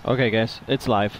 Okay, guys, it's live.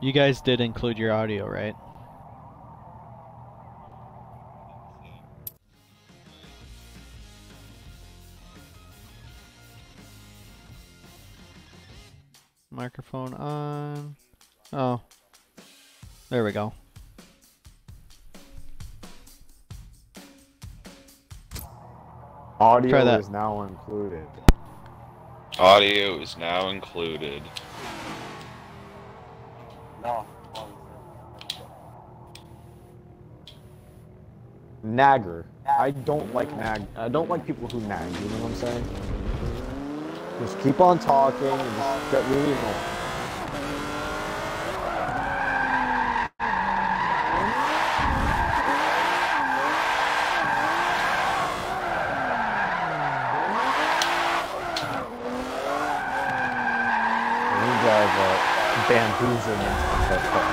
You guys did include your audio, right? Microphone on. Oh, there we go. Audio is now included. Audio is now included. No. Nagger. I don't like I don't like people who nag, you know what I'm saying? Just keep on talking and just get really annoying. Bamboozling into the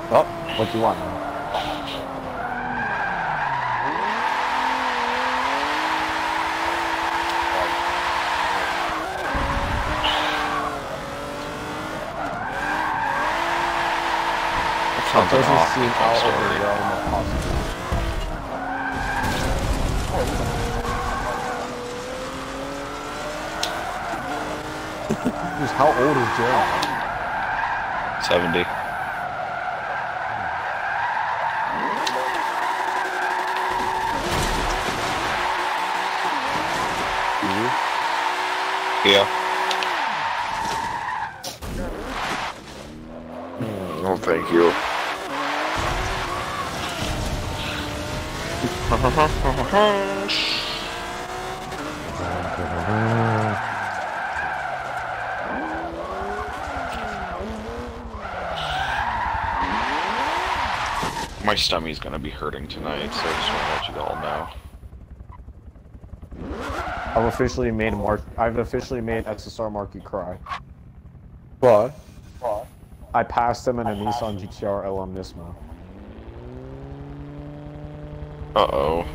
Oh, what do you want? That doesn't seem out of the realm of possibility. How old is Jeremy? 70. Yeah. Oh, thank you. My stummy's gonna be hurting tonight, so I just want to let you all know. I've officially made SSR Marky cry. What? I passed him in a Nissan GTR LM Nismo. Uh-oh.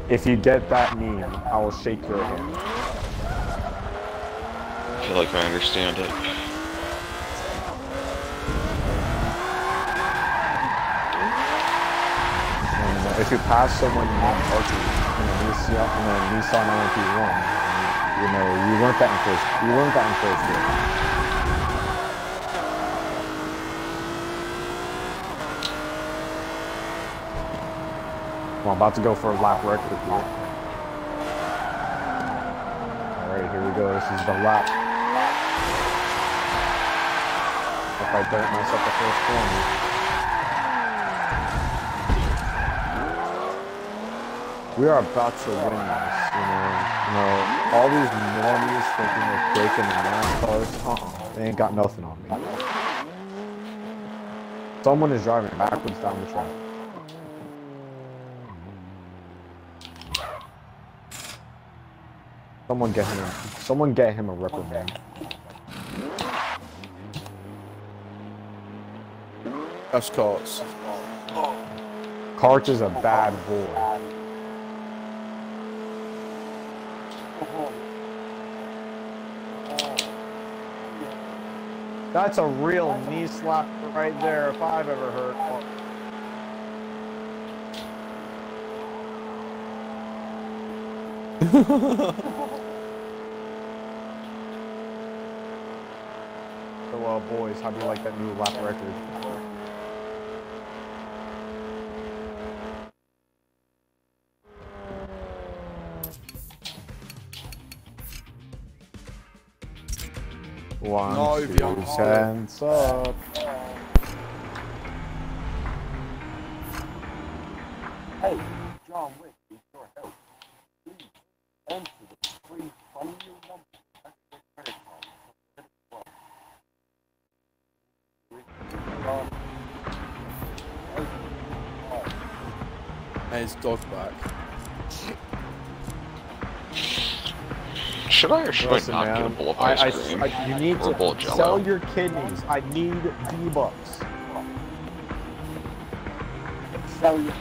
If you get that meme, I will shake your hand. I feel like I understand it. If you pass someone named Archie in a Nissan LMP1, you learned that in first grade. I'm about to go for a lap record here. Alright, here we go. This is the lap. If I don't mess up the first corner. We are about to win this, you know, all these normies thinking of breaking the NASCARs, they ain't got nothing on me. Someone is driving backwards down the track. Someone get him a reprimand. That's Carts. Karch is a bad boy. That's a real knee slap right there if I've ever heard one. So, boys, how do you like that new lap record? One, No, two, hands up. Hey, John Wick, need your help. Please enter the free funny number. Credit card. And his dog back. Should I or should Listen, I not man, get a bowl of ice cream? you need or a bowl of to Jell-O? sell your kidneys. I need V-Bucks. Sell your...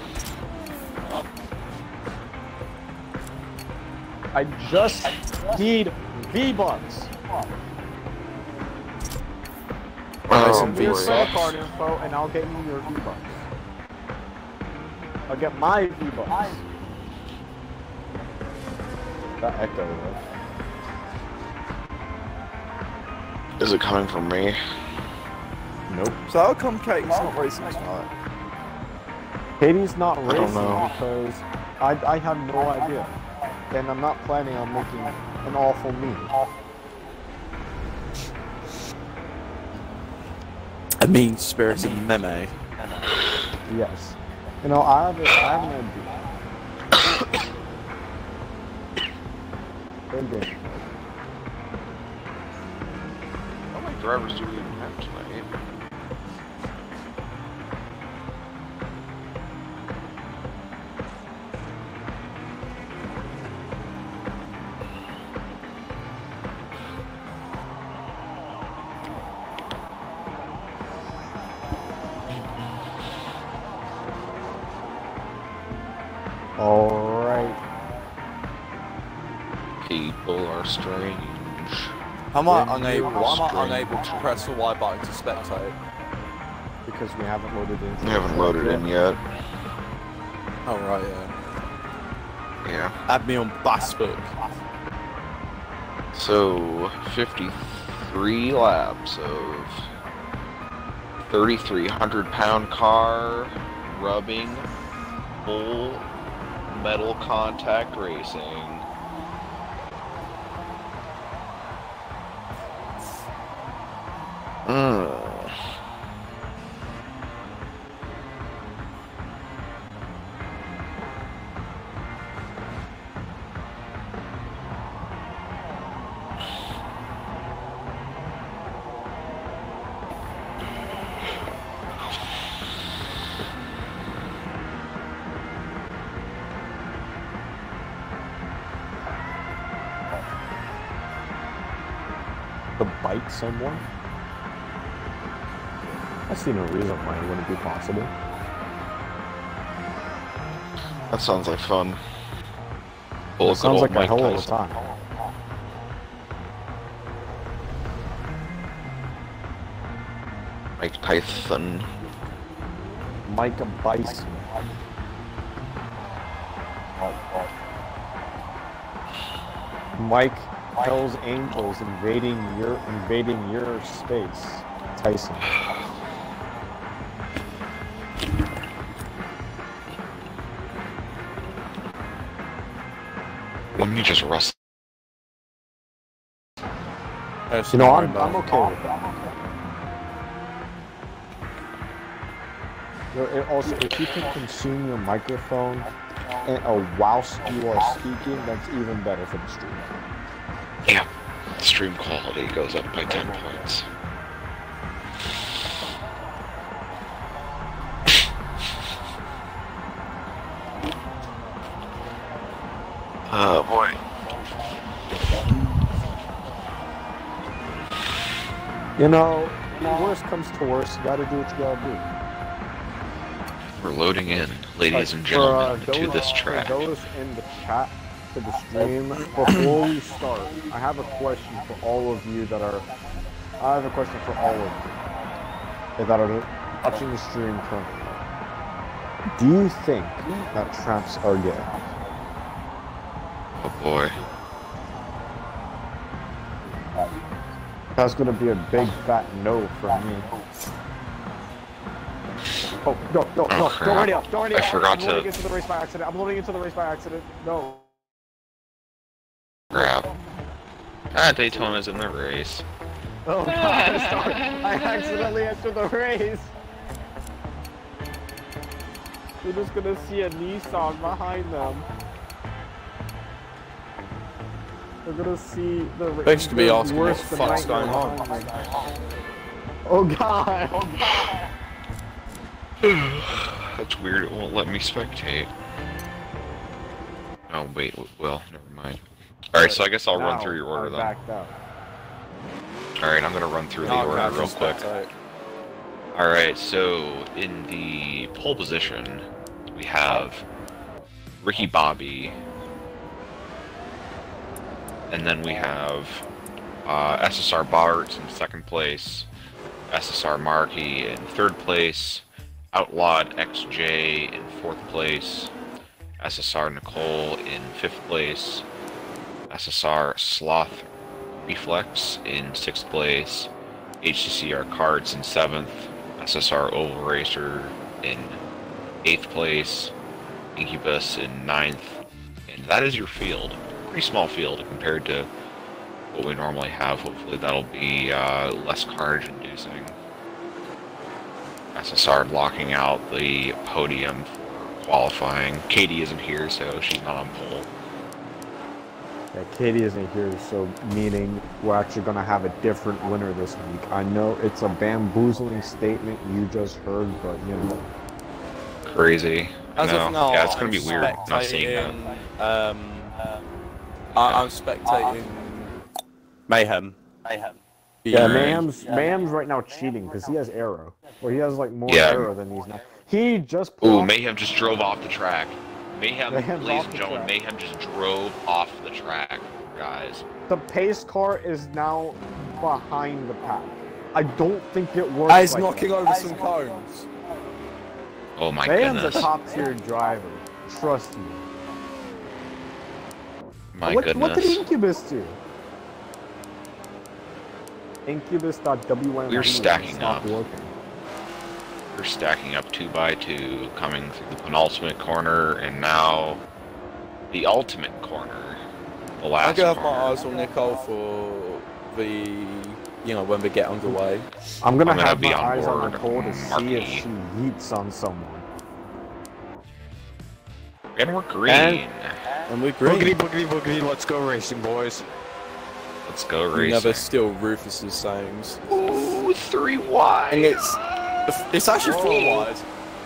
I just need V-Bucks. Oh, Send me your boy. credit card info and I'll get you your V-Bucks. I'll get my V-Bucks. That echo, though. Is it coming from me? Nope. So how come Katie's not racing tonight? Katie's not don't racing know. because I have no idea. And I'm not planning on making an awful me. A mean-spirited meme. Yes. You know, I have an idea. Good game. How many drivers do we even have tonight? Alright. People are strange. How am I When you unable? Why am I stream. unable to press the Y button to spectate? Because we haven't loaded in. We haven't loaded in yet. Oh right, yeah. Yeah. Add me on Bassbook. So, 53 laps of 3,300-pound car, rubbing, full metal contact racing. To bite someone? I see no reason why it wouldn't be possible. That sounds like fun. It sounds like a Mike hell of a Tyson. time. Mike Tyson. Mike Bison. Mike Hell's Angels invading your space. Tyson. You just rust. You know, I'm okay with that. Also, if you can consume your microphone whilst you are speaking, that's even better for the stream. Yeah, the stream quality goes up by 10 points. Oh boy. You know, worst comes to worst, you gotta do what you gotta do. We're loading in, ladies and gentlemen, to this track. For those in the chat to the stream, before we start, I have a question for all of you that are watching the stream currently. Do you think that traps are gay? Oh boy. That's gonna be a big fat no from me. Oh, no, crap. don't ready up, don't ready up. I forgot I'm loading into the race by accident. I'm loading into the race by accident. No. Crap. Ah, Daytona's in the race. Oh, God, I accidentally entered the race. You're just gonna see a Nissan behind them. They're gonna see the race. Thanks to be asking what the fuck's going on. Oh, God. Oh, God. That's weird, it won't let me spectate. Oh, wait, well, never mind. Alright, so I guess I'll run through your order then. Backed up. Alright, I'm gonna run through the order real quick. Alright, so in the pole position, we have Ricky Bobby, and then we have SSR Bart in second place, SSR Markey in third place, Outlawed XJ in fourth place, SSR Nicole in fifth place, SSR Sloth Reflex in sixth place, HCCR Cards in seventh, SSR Oval Racer in eighth place, Incubus in ninth, and that is your field. Pretty small field compared to what we normally have. Hopefully that'll be less carnage inducing. SSR blocking out the podium for qualifying. Katie isn't here, so she's not on pole. Yeah, Katie isn't here, so meaning we're actually going to have a different winner this week. I know it's a bamboozling statement you just heard, but you know. Crazy. As of now, yeah, it's going to be weird not seeing that. I'm spectating Mayhem. Yeah, Mayhem's right now cheating because he has arrow. Or he has like more arrow than he's now. He just Ooh, Mayhem just drove off the track. Mayhem, ladies and gentlemen, Mayhem just drove off the track, guys. The pace car is now behind the pack. I don't think it works. He's like knocking that. over some cones. Oh my Mayhem's goodness. a top tier driver. Trust me. My What goodness. did Incubus do? Incubus.wm. We're stacking up. Working. We're stacking up 2x2, coming through the penultimate corner, and now the ultimate corner. The last I'm gonna have corner. my eyes on Nicole for the, when we get underway. I'm gonna I'm gonna have be my on eyes on board, Nicole to see if Marky. she yeets on someone. And we're green. And we're green. Boogity, boogity, let's go racing, boys. Let's go You racing. never steal Rufus's sayings. Ooh, 3 wide. And it's actually 4 wide.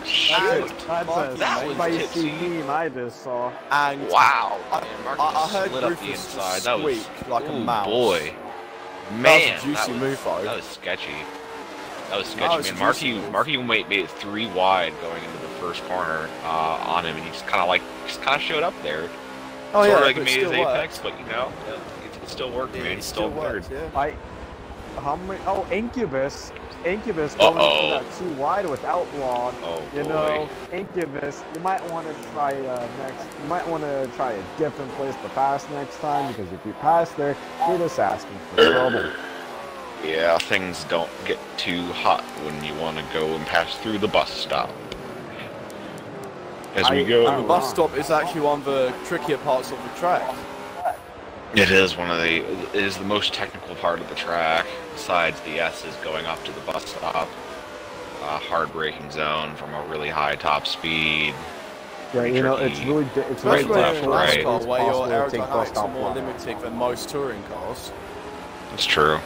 Shoot. That's a That was spicy tipsy. meme I just saw. And Wow. I heard slid up the Rufus inside. That was squeak like a ooh, mouse. boy. That Man, was a juicy move, though. That was sketchy. That was That sketchy, was a man. juicy move. Marky made it 3 wide going into the first corner on him, and he just kind of showed up there. Oh Sort yeah, of like but made it his still apex, worked. but it still worked, man. It He's still third. worked, yeah. Incubus going into that 2 wide with Outlaw. Oh, You boy. know, Incubus, you might want to try next. You might want to try a different place to pass next time, because if you pass there, you're just asking for trouble. Yeah, things don't get too hot when you want to go and pass through the bus stop. As we go. The bus stop is actually one of the trickier parts of the track. It is it is the most technical part of the track, besides the S's going up to the bus stop. Hard braking zone from a really high top speed. Yeah, you know, it's really it's Right, really left, difficult. right. It's NASCAR, where your possible to take bus aerodynamics stop are more left. limited than most touring cars. That's true.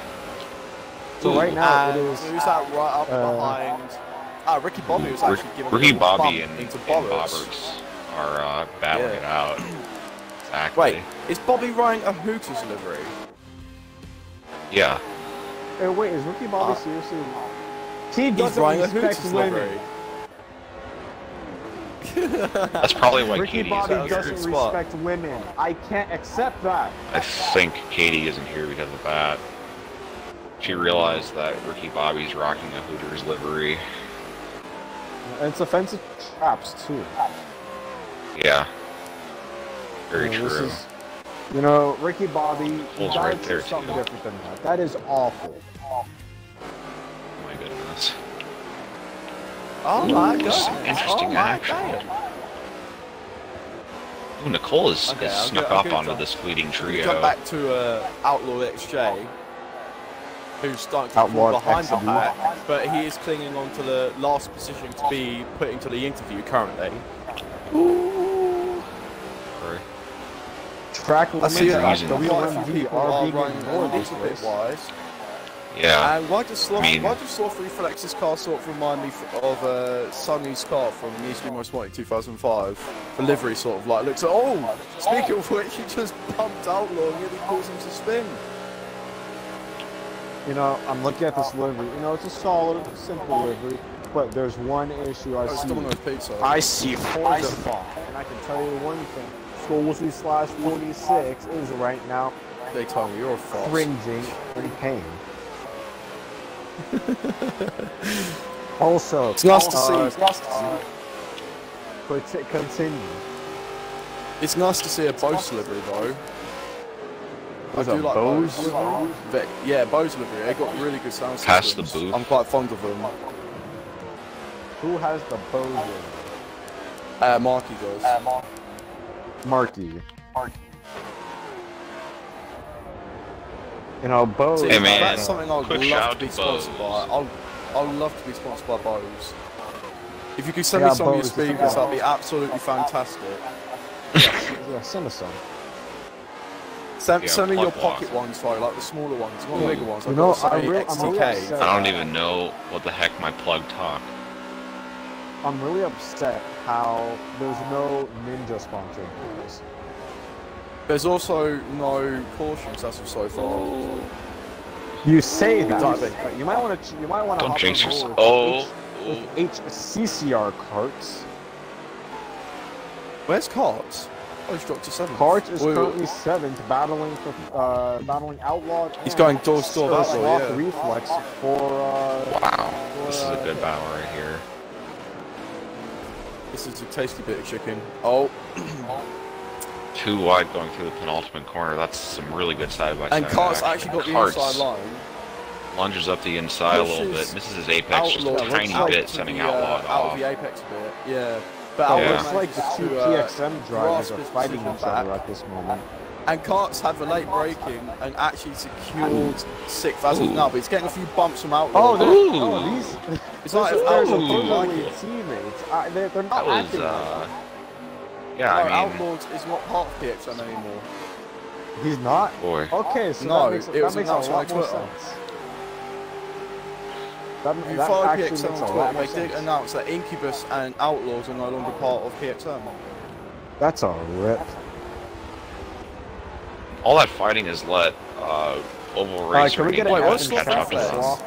So right now it And is. who's that right up behind? Ricky Bobby was actually giving Ricky a Bobby bump and into Bobberts are battling it out. Exactly. Wait, is Bobby riding a Hooters livery? Yeah. Hey, wait, is Ricky Bobby seriously? He He's doesn't riding a respect Hooters women. livery. That's probably why Ricky Katie Bobby isn't doesn't here. spot. respect women. I can't accept that. I think Katie isn't here because of that. She realized that Ricky Bobby's rocking a Hooters livery. And it's offensive to traps too. Yeah. Very You know, true. You know, Ricky Bobby, you Pulls gotta right there, do something too. different than that. That is awful. My goodness. Oh my This is some god! interesting Oh my action. god! Ooh, Nicole is Okay, I'm snuck gonna- up I'm gonna onto jump- this fleeting Jump trio. back to Outlaw XJ, who's starting to fall Outlaw behind the XJ. pack, but he is clinging on to the last position to be put into the interview currently. Sorry. Track I limits see Amazing. at Using the quite a few WMD people are are being running a ignored little these bit days. wise. Yeah. And why does Sloth, I mean- why does Sloth Reflex's car sort of remind me of Sonny's car from Need to Be Most Wanted 2005? The livery sort of like looks at, oh, speaking of which, he just bumped Outlaw and nearly caused him to spin. You know, I'm looking at this livery. You know, it's a solid, simple livery, but there's one issue I Oh, it's see. Domino's Pizza. I see Forza Fog, and I can tell you one thing. Skolsy/46 is right now They told me you're a fox. cringing in pain. Also, It's nice to see. It's nice to see. Continue. It's nice to see a Bose livery though. Was I a do like Bose Bose. livery? Yeah, Bose livery. They got really good sound Pass the systems. booth. I'm quite fond of them. Who has the Bose livery? Marky does. Marky. You know, Bose. See, Hey, man, that's something I'd quick love shout to be to sponsored Bose. by. I'd love to be sponsored by Bose. If you could send Yeah, me some of your Bose is speakers, good. that'd be absolutely fantastic. Yeah, send us some. Send Yeah, me your plug pocket ones though, like the smaller ones, not the bigger ones. You I've know, got I'm Sony really XTK. upset. I don't even know what the heck my plug talk. I'm really upset how there's no Ninja sponsored this. There's also no cautions as of so far. You say that. Exactly. But you might want to. You might want to. Don't jinx yourself. With HCCR carts. Where's Carts? Oh, he's dropped to 7th. Carts is Wait, currently 7th, battling Outlawed. He's and going door to door battle, Sloth yeah. Reflex for. Wow. This is a good battle right here. This is a tasty bit of chicken. Oh, Too wide going through the penultimate corner. That's some really good side-by-side and Carts action. actually got the Carts inside line. lunges up the inside a little bit. Pushes Misses his apex just Outlaw a tiny out bit, to sending the, Outlawed out off. of the apex a bit. Yeah, but It Yeah. looks Outlaw like the managed two to, PXM drivers grasp are his fighting position each other back. at this moment. And Carts had the late braking and actually secured 6th as of now, but he's getting a few bumps from Outlaw. Ooh. These. It's like if There's Outlaw Ooh. didn't like it. teammates. They're not That was, acting like yeah, No, I mean, Outlaws is not part of PXM anymore. that. He's not. boy. Okay, so No, that makes, it was that makes a announced on lot more Twitter. sense. That, If you that follow actually PXM makes a on lot Twitter, more they did sense. announce that Incubus and Outlaws are no longer part of PXM. That's a rip. All that fighting has let Oval Racer can we get and Wait, Wait, what's Carts Sloth catch up to Reflex? them.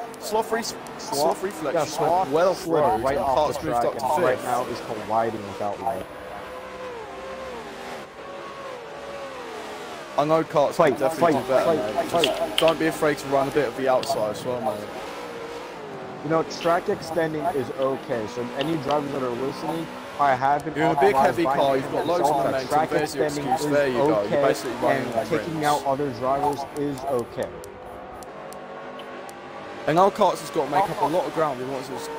Sloth Reflex Yeah, just went well off slid road, right and off Carts the moved track up to and 5th. right now is colliding with Outlawed. I know Carts Fight, can definitely fight, do better, fight, mate. fight. Just don't be afraid to run a bit of the outside as well, mate. You know, track extending is okay. So any drivers that are listening, I have been. You're in a big, authorized heavy by car, him you've got loads of himself that momentum, track there's your extending excuse, is there you go. You're okay, basically running and on taking rims. out other drivers is okay. And now Carts has got to make up a lot of ground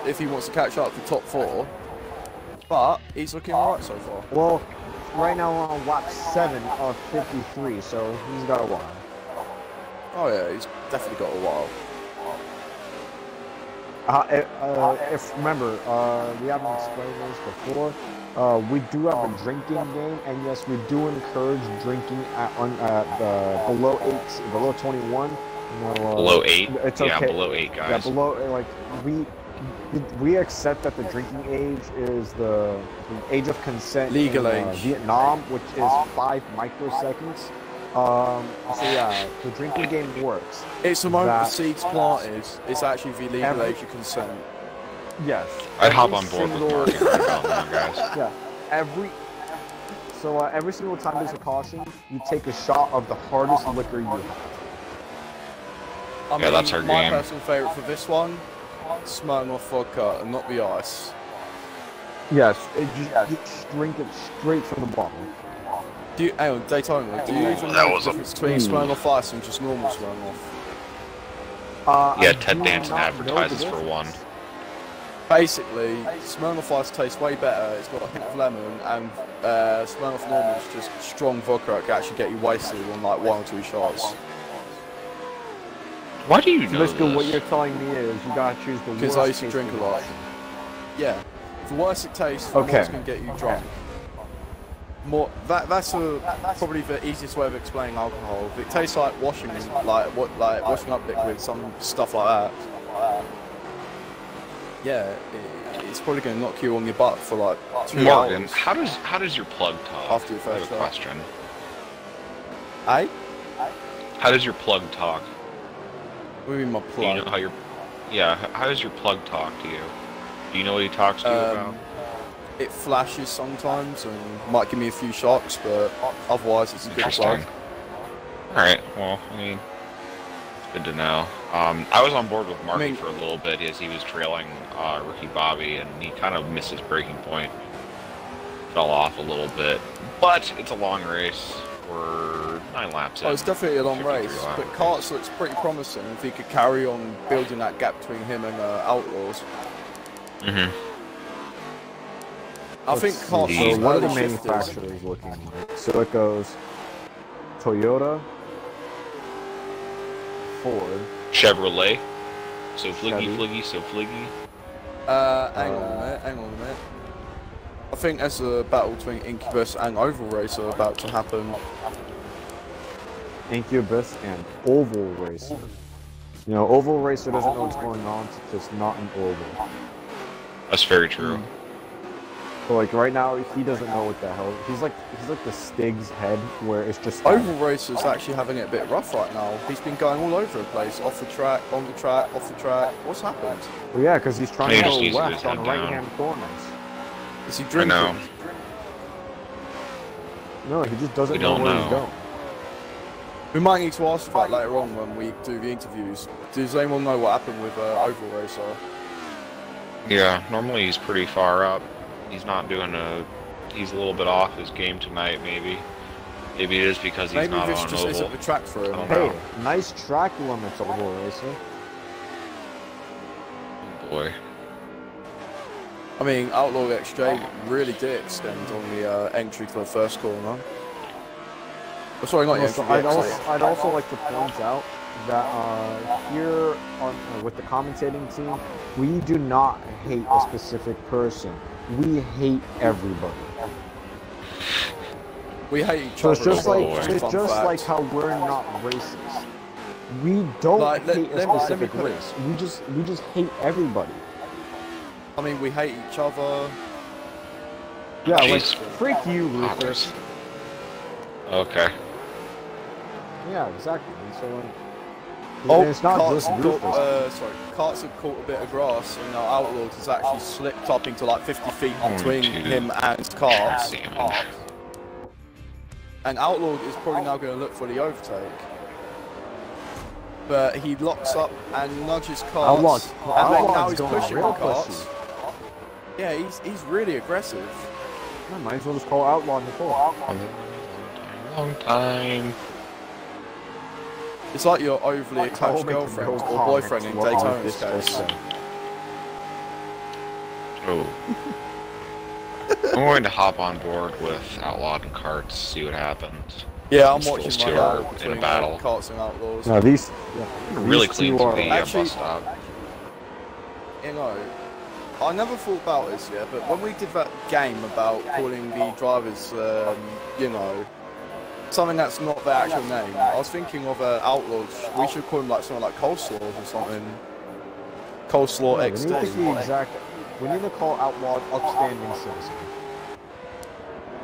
if he wants to catch up to top 4. But he's looking alright so far. Well, right now we're on lap 7 of 53, so he's got a while. Oh yeah, he's definitely got a while. If remember, we haven't explained this before. We do have a drinking game, and yes, we do encourage drinking at below 8, below 21. Below 8? It's yeah, okay. below 8, guys. Yeah, below, like, we accept that the drinking age is the age of consent Legal in age. Vietnam, which is 5 microseconds. So yeah, the drinking game works. It's the moment the seeds planted. It's actually the legal age of consent. Yes. I'd hop on board with Mark and right about now, guys. Yeah, every single time there's a caution, you take a shot of the hardest liquor you have. I mean, that's our my game. personal favourite for this one, Smirnoff vodka and not the ice. Yes, just drink it straight from the bottle. Do you, hang on, Daytona, do you even know the difference between Smirnoff Ice and just normal Smirnoff? Yeah, I Ted do Danson not know the advertises for difference. one. Basically, Smirnoff Ice tastes way better, it's got a hint of lemon, and Smirnoff Normal is just strong vodka. It can actually get you wasted on like 1 or 2 shots. Why do you So know basically, this? what you're telling me is you gotta choose the worst. Because I used to tasting drink a lot. option. Yeah, the worse it tastes, the more it's going to get you drunk. That's probably the easiest way of explaining alcohol. If it tastes like washing, like washing up liquid, some stuff like that. Yeah, it's probably going to knock you on your butt for like 2 Morgan, hours. how does your plug talk? After your I have first a shot. question. Eh? How does your plug talk? What do you mean my Do you plug? know how your how does your plug talk to you? Do you know what he talks to you about? It flashes sometimes and might give me a few shocks, but otherwise it's a good plug. Interesting. Alright, well, I mean, it's good to know. I was on board with Marky for a little bit as he was trailing Ricky Bobby, and he kind of missed his breaking point. Fell off a little bit. But it's a long race. We're 9 laps in. Oh, it's definitely a long 53 race, laps. but Karts looks pretty promising if he could carry on building that gap between him and Outlaws. I think Karts So is what are the early shifters. manufacturers looking like? So it goes Toyota, Ford, Chevrolet. So Chevy. fliggy. Hang on a minute. I think there's a battle between Incubus and Oval Racer about to happen. Incubus, and Oval Racer. You know, Oval Racer doesn't know what's going on, so it's not an oval. That's very true. So like right now, he doesn't know what the hell. He's like the Stig's head, where it's just Oval Racer's actually having it a bit rough right now. He's been going all over the place, off the track, on the track, off the track. What's happened? Well, yeah, because he's trying He to just go needs to get left his on head right-hand corners. Is he I drinking? know. No, he just doesn't We know don't where know. he's going. We might need to ask that later on when we do the interviews. Does anyone know what happened with Oval Racer? Yeah, normally he's pretty far up. He's not doing he's a little bit off his game tonight, maybe. Maybe it is because he's Maybe not this on just oval. isn't the track for him. I don't Hey, know. nice track limits, Oval Racer. Oh boy. I mean, Outlaw XJ really did extend on the entry to the first corner. Oh, sorry, not yet. Also, I'd also like to point out that here on with the commentating team, we do not hate a specific person. We hate everybody. We hate each So other. it's just as well, like which is a fun fact. how we're not racist. We don't Like, let- hate a let me specific put it- race. We just hate everybody. I mean, we hate each other. Yeah, like Jeez. freak you, Luther. Others. Okay. Yeah, exactly. So like, Oh, it's not Karts just Luther. Karts have caught a bit of grass, and now Outlaws has actually slipped up into like 50 feet between dude. him and Karts. Damn it. And Outlaw is probably now going to look for the overtake. But he locks up and nudges Karts, Outlaw- and then now Outlaw's he's going pushing real Karts. pushy. Yeah, he's really aggressive. I might as well just call Outlaw Nicole. Long time. It's like your overly attached girlfriend or boyfriend in Daytona's case. Oh. I'm going to hop on board with Outlawed and Carts, see what happens. Yeah, I'm These watching fools my two battle are in a between battle. Carts and Outlaws. No, these Really these clean two to are the Actually- bus stop. You know, I never thought about this yet, but when we did that game about calling the drivers, you know, something that's not their actual name, I was thinking of Outlaws. We should call them like something like Coleslaw or something. Coleslaw we need to XD. be exact. We need to call Outlawed upstanding citizen.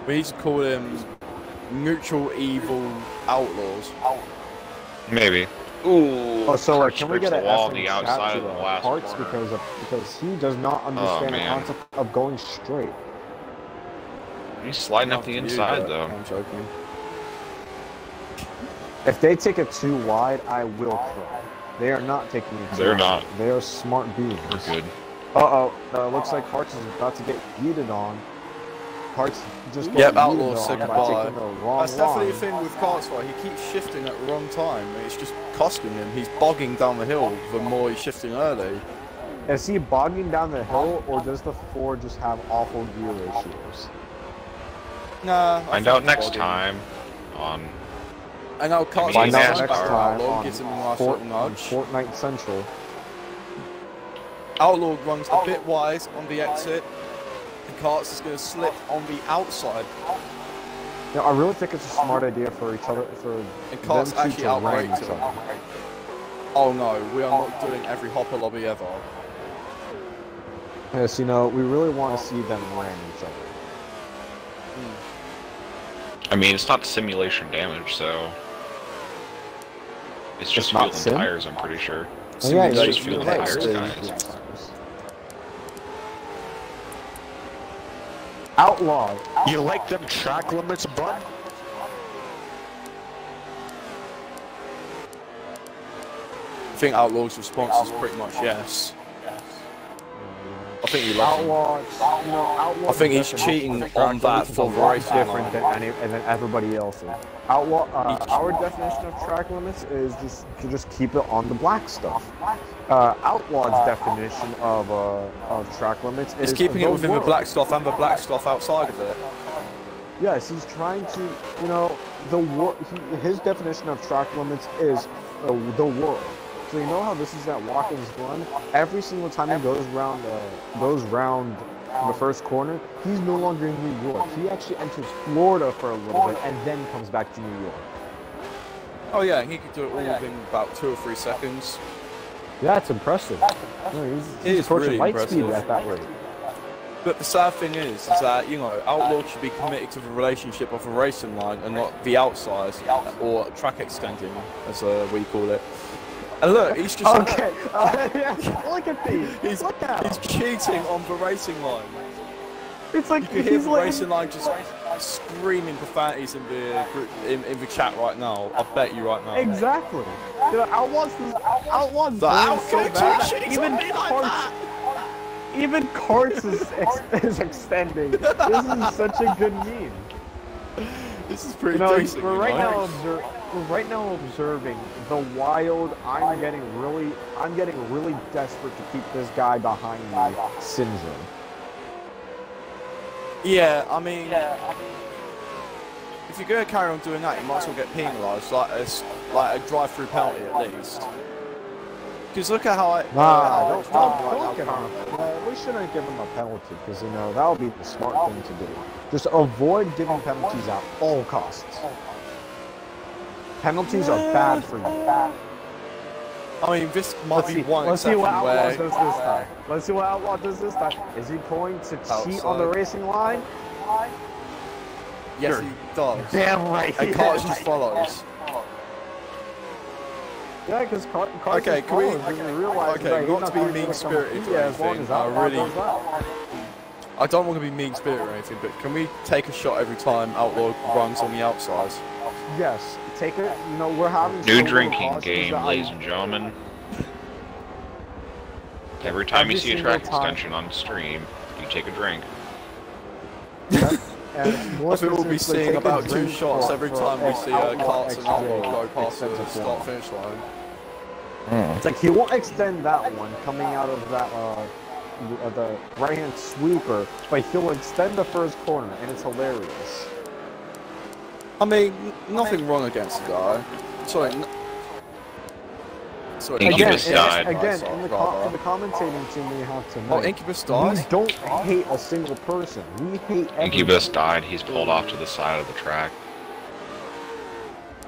We need to call them Neutral Evil Outlaws. Maybe. Ooh. Oh, so Carts can we breaks get the an wall F on in the chat outside to of the last Parts corner. because he does not understand the man. concept of going straight. He's sliding up the inside, though. I'm joking. If they take it too wide, I will cry. They are not taking it too They're wide. not. They are smart beings. We're good. Uh-oh. Looks like Parts is about to get yeeted on. Parts just Yep, got Outlaws yeeted said on by goodbye. taking the wrong That's definitely the line. thing with Carts, right? He keeps shifting at the wrong time. It's just costing him. He's bogging down the hill the more he's shifting early. Is he bogging down the hill, or does the Ford just have awful gear ratios? Nah, I Find think out he's next bogging. time on... I know Carts MEA Find out NASCAR. next time Outlaw on gives him a nice little nudge. Fortnite Central. Outlaw runs a bit wide on the exit, and Carts is going to slip on the outside. No, I really think it's a smart idea for each other, for And them Carts two actually to ram outbraked each him. other. Oh no, we are not doing every hopper lobby ever. Yes, you know, we really want to see them ram each other. I mean, it's not simulation damage, so... It's just not fuel sim? and tires, I'm pretty sure. Oh, yeah, It's yeah, just fuel and yeah, tires, yeah, guys. yeah. Outlaw. You like them track limits, bud? I think Outlaw's response is pretty much yes. I think he loves him. Outlaw, you know, Outlaw. I think he's cheating on that for the race different than everybody else's. Outlaw, our definition of track limits is just to just keep it on the black stuff. Outlaw's definition of track limits is He's keeping it the within the world. black stuff and the black stuff outside of it. Yes, he's trying to, you know, his definition of track limits is the world. So you know how this is at Watkins Glen? Every single time he goes round the first corner, he's no longer in New York. He actually enters Florida for a little bit and then comes back to New York. Oh yeah, he could do it all within about 2 or 3 seconds. Yeah, it's impressive. No, It is approaching really light speed impressive. at that rate. But the sad thing is that, you know, Outlaw should be committed to the relationship of a racing line and not the outside, or track extending, as we call it. And look, he's just... Okay, look at these. Look at He's cheating on the racing line. It's like You can hear he's the like racing line just screaming profanities in the group, in the chat right now. I bet you right now. exactly. You know, Outlaw's doing so bad that even Carts is extending. This is such a good meme. This is pretty You know, decent. we're you right know? now observing the wild. I'm getting really desperate to keep this guy behind me syndrome. Yeah, I mean, if you're going to carry on doing that, you might as well get penalised, like a drive-through penalty at least. Because look at how I... Don't give him we shouldn't give him a penalty because, you know, that would be the smart thing to do. Just avoid giving penalties at all costs. Penalties are bad for you. I mean, this might be one Let's see exception what Outlaw where... does this time. Let's see what Outlaw does this time. Is he going to cheat on the racing line? Yes, he does. Damn right. And Carts just follows. Yeah, because Carts Okay, can we... realize Okay, not to be mean-spirited or anything, I don't want to be mean-spirited or anything, but can we take a shot every time Outlaw runs on the outside? Yes, take it. You know, we're having New so drinking little game, pauses ladies and gentlemen. Every time you Every see a single track time. extension on stream, you take a drink. And more I think we'll be specifically, seeing take a about 2 drink shots for- every for time we see Outlaw Carts and Outlaw go past the extends a start-finish line. It's like he won't extend that one coming out of that the right-hand sweeper, but he'll extend the first corner, and it's hilarious. I mean, nothing wrong against the guy. Sorry. Sorry. Incubus died. Again, in the commentating team we have tonight. Oh, Incubus died? We don't hate a single person. We hate everybody. Incubus died. He's pulled off to the side of the track.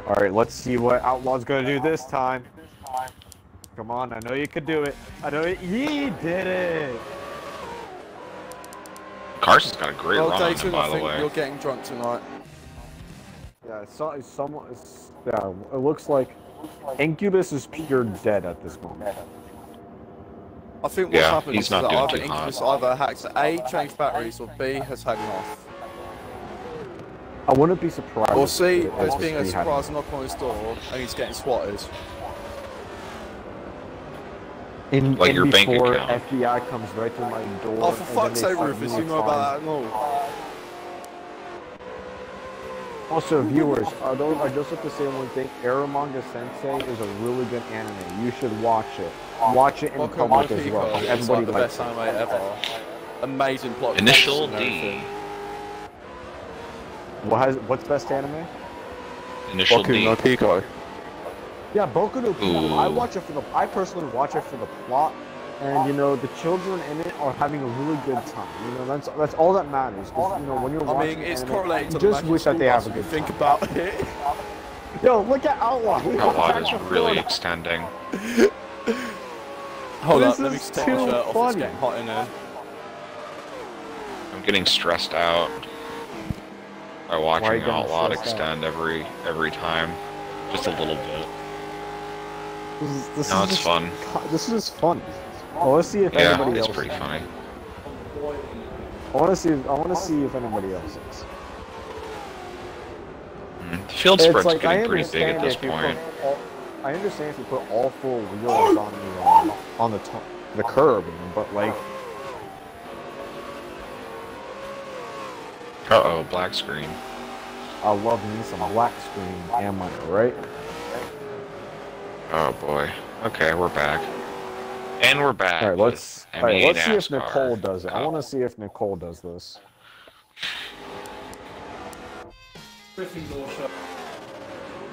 Alright, let's see what Outlaw's gonna do this time. Come on, I know you could do it. I know it. He did it! Carson's got a great run on him, Dayton, by I the think way. you're getting drunk tonight. Yeah, it looks like Incubus is pure dead at this moment. I think what's Yeah, happened he's is not that doing either too Incubus hot. either hacks A, changed batteries, or B, has hanged off. I wouldn't be surprised. Or C, if there's being a he had- surprise knock on his door, and he's getting swatted. Like your bank before account. FBI comes right through my door. Oh, for and then fuck's they sake, start Rufus, me you know fine. about that at all? Also, viewers, I just have to say one thing. Aramanga Sensei is a really good anime. You should watch it. Watch it in Boku no public as well. Pico is Everybody like the likes best it. anime ever. Amazing plot. Initial twists and D. everything. What's best anime? Initial Boku D. no Pico. Yeah, Boku no Pico. Ooh. I personally watch it for the plot, and you know the children in it are having a really good time. You know that's all that matters. 'Cause, you know when you're I watching mean, it's anime, correlated you to the just magic wish that school they have bus a if you good think time. about it. Yo, look at Outlaw. Outlaw is really extending. Hold This up, let me is just take my too shirt off. It's funny. getting hot in here. I'm getting stressed out by Why are you watching getting Outlaw stressed extend every time. Just a little bit. This No, is it's just, fun. This is just fun. Well, let's see if Yeah, anybody it's else. pretty funny. I want to see if anybody else is. The field It's spread's like I getting pretty big understand at this if you point. put all, I understand if you put all four wheels on the curb, but like Uh-oh, black screen. I love me some black screen. Am I right? Oh boy. Okay, we're back. And we're back. All right, let's with MEA see if NASCAR Nicole does it. I Cup. want to see if Nicole does this.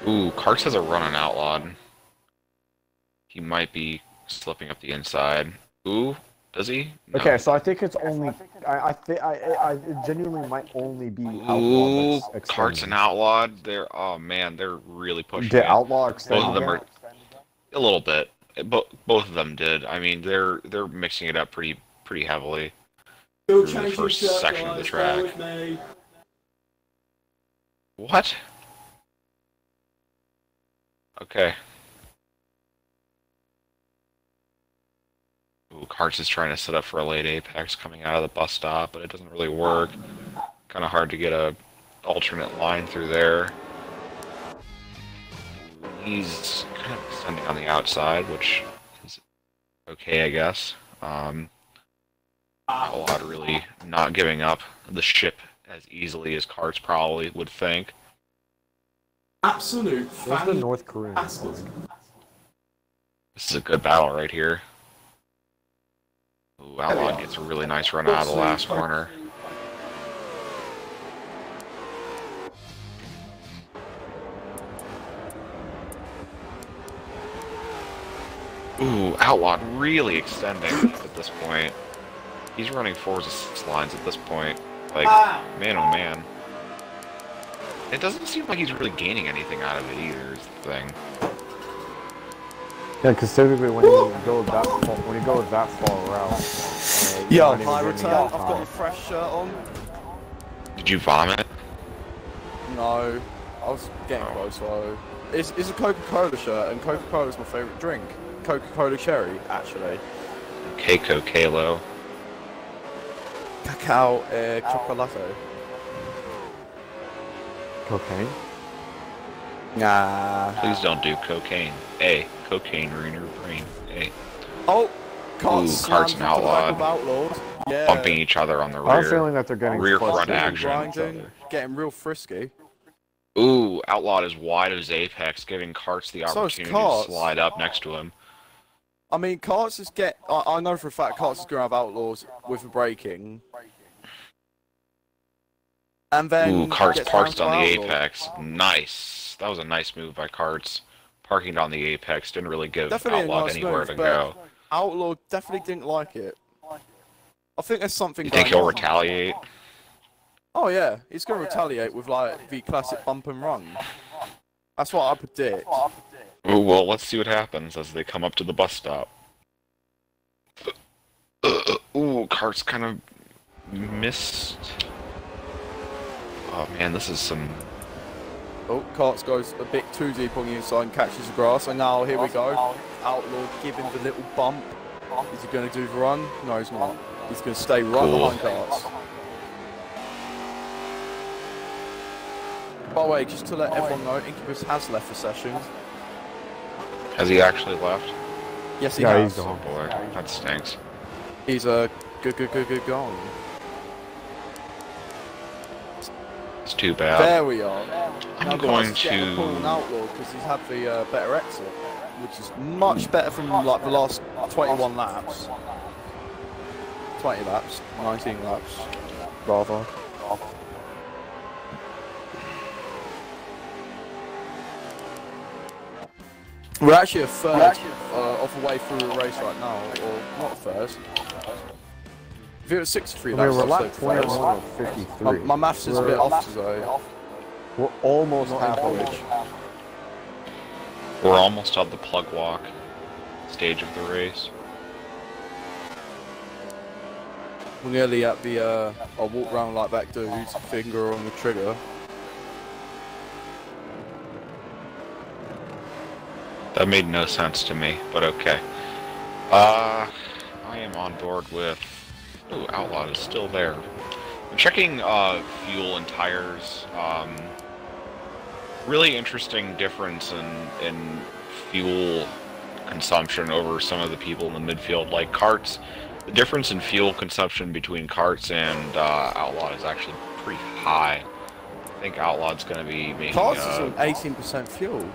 Ooh, Karts has a run on Outlawed. He might be slipping up the inside. Ooh, does he? No. Okay, so I think it's only. I it genuinely might only be Ooh, Outlaw that's Karts extending. and Outlawed. They're man, they're really pushing Did it. Outlaw Both extend? of them again? are a little bit. Both of them did. I mean, they're mixing it up pretty heavily through the first section of the track. What? Okay. Ooh, Karts is trying to set up for a late apex coming out of the bus stop, but it doesn't really work. Kind of hard to get a alternate line through there. He's kind of extending on the outside, which is okay, I guess. Outlawed really not giving up the ship as easily as Karts probably would think. Absolute Where's the North Korean? fantastic. This is a good battle right here. Ooh, Outlawed gets a really nice run out of the last corner. Ooh, Outlawed really extending at this point. He's running 4s to 6 lines at this point. Like, man oh man. It doesn't seem like he's really gaining anything out of it either, is the thing. Yeah, because typically when you go that far out, Yo, you're not even hi getting return. any I've got a time. fresh shirt on. Did you vomit? No, I was getting close. So it's a Coca-Cola shirt, and Coca-Cola is my favorite drink. Coca-Cola cherry, actually. Keiko Kalo. Cacao chocolate. Cocaine? Nah. Please don't do cocaine. A. Cocaine ruin your brain. A. Oh, Ooh, Karts Karts and Outlawed. Outlawed. Yeah. Bumping each other on the I have a rear. feeling that they're getting Rear close front to each action. Grinding, other. getting real frisky. Ooh, Outlawed is wide as Apex, giving Karts the So is opportunity to Karts. slide up next to him. I mean, Karts is I know for a fact Karts is going to have Outlaws with the braking. And then Ooh, Karts gets parked down on to the Outlaw. apex. Nice. That was a nice move by Karts. Parking on the apex didn't really give Definitely a Outlaw nice anywhere move, to but go. Outlaw definitely didn't like it. I think there's something You going think he'll on. retaliate? Oh yeah, he's going to retaliate with like the classic bump and run. That's what I predict. Ooh, well, let's see what happens as they come up to the bus stop. Ooh, Karts kind of missed. Oh man, this is some... Oh, Karts goes a bit too deep on the inside and catches the grass. And now here we go. Outlaw giving the little bump. Is he going to do the run? No, he's not. He's going to stay right Cool. behind Karts. By the way, just to let everyone know, Incubus has left the session. Has he actually left? Yes, he Yeah, has. he's Oh gone. boy, that stinks. He's good gone. It's too bad. There we are. I'm Now going Karts is getting a pull on to... Outlaw because he's had the better exit, which is much better from like the last 21 laps. 20 laps, 19 laps, rather. We're actually a third of the way through the race right now, or not first. If it was 63 I mean, laps, we're I'd lap say first. 21 of 53. My maths is a bit off today. We're almost Not halfway. encouraged. We're almost at the plug walk stage of the race. We're nearly at the, I'll walk around like that dude's finger on the trigger. That made no sense to me, but okay. I am on board with... Ooh, Outlaw is still there. I'm checking fuel and tires. Really interesting difference in fuel consumption over some of the people in the midfield. Like Karts, the difference in fuel consumption between Karts and Outlaw is actually pretty high. I think Outlaw's going to be making... Karts is on 18% fuel.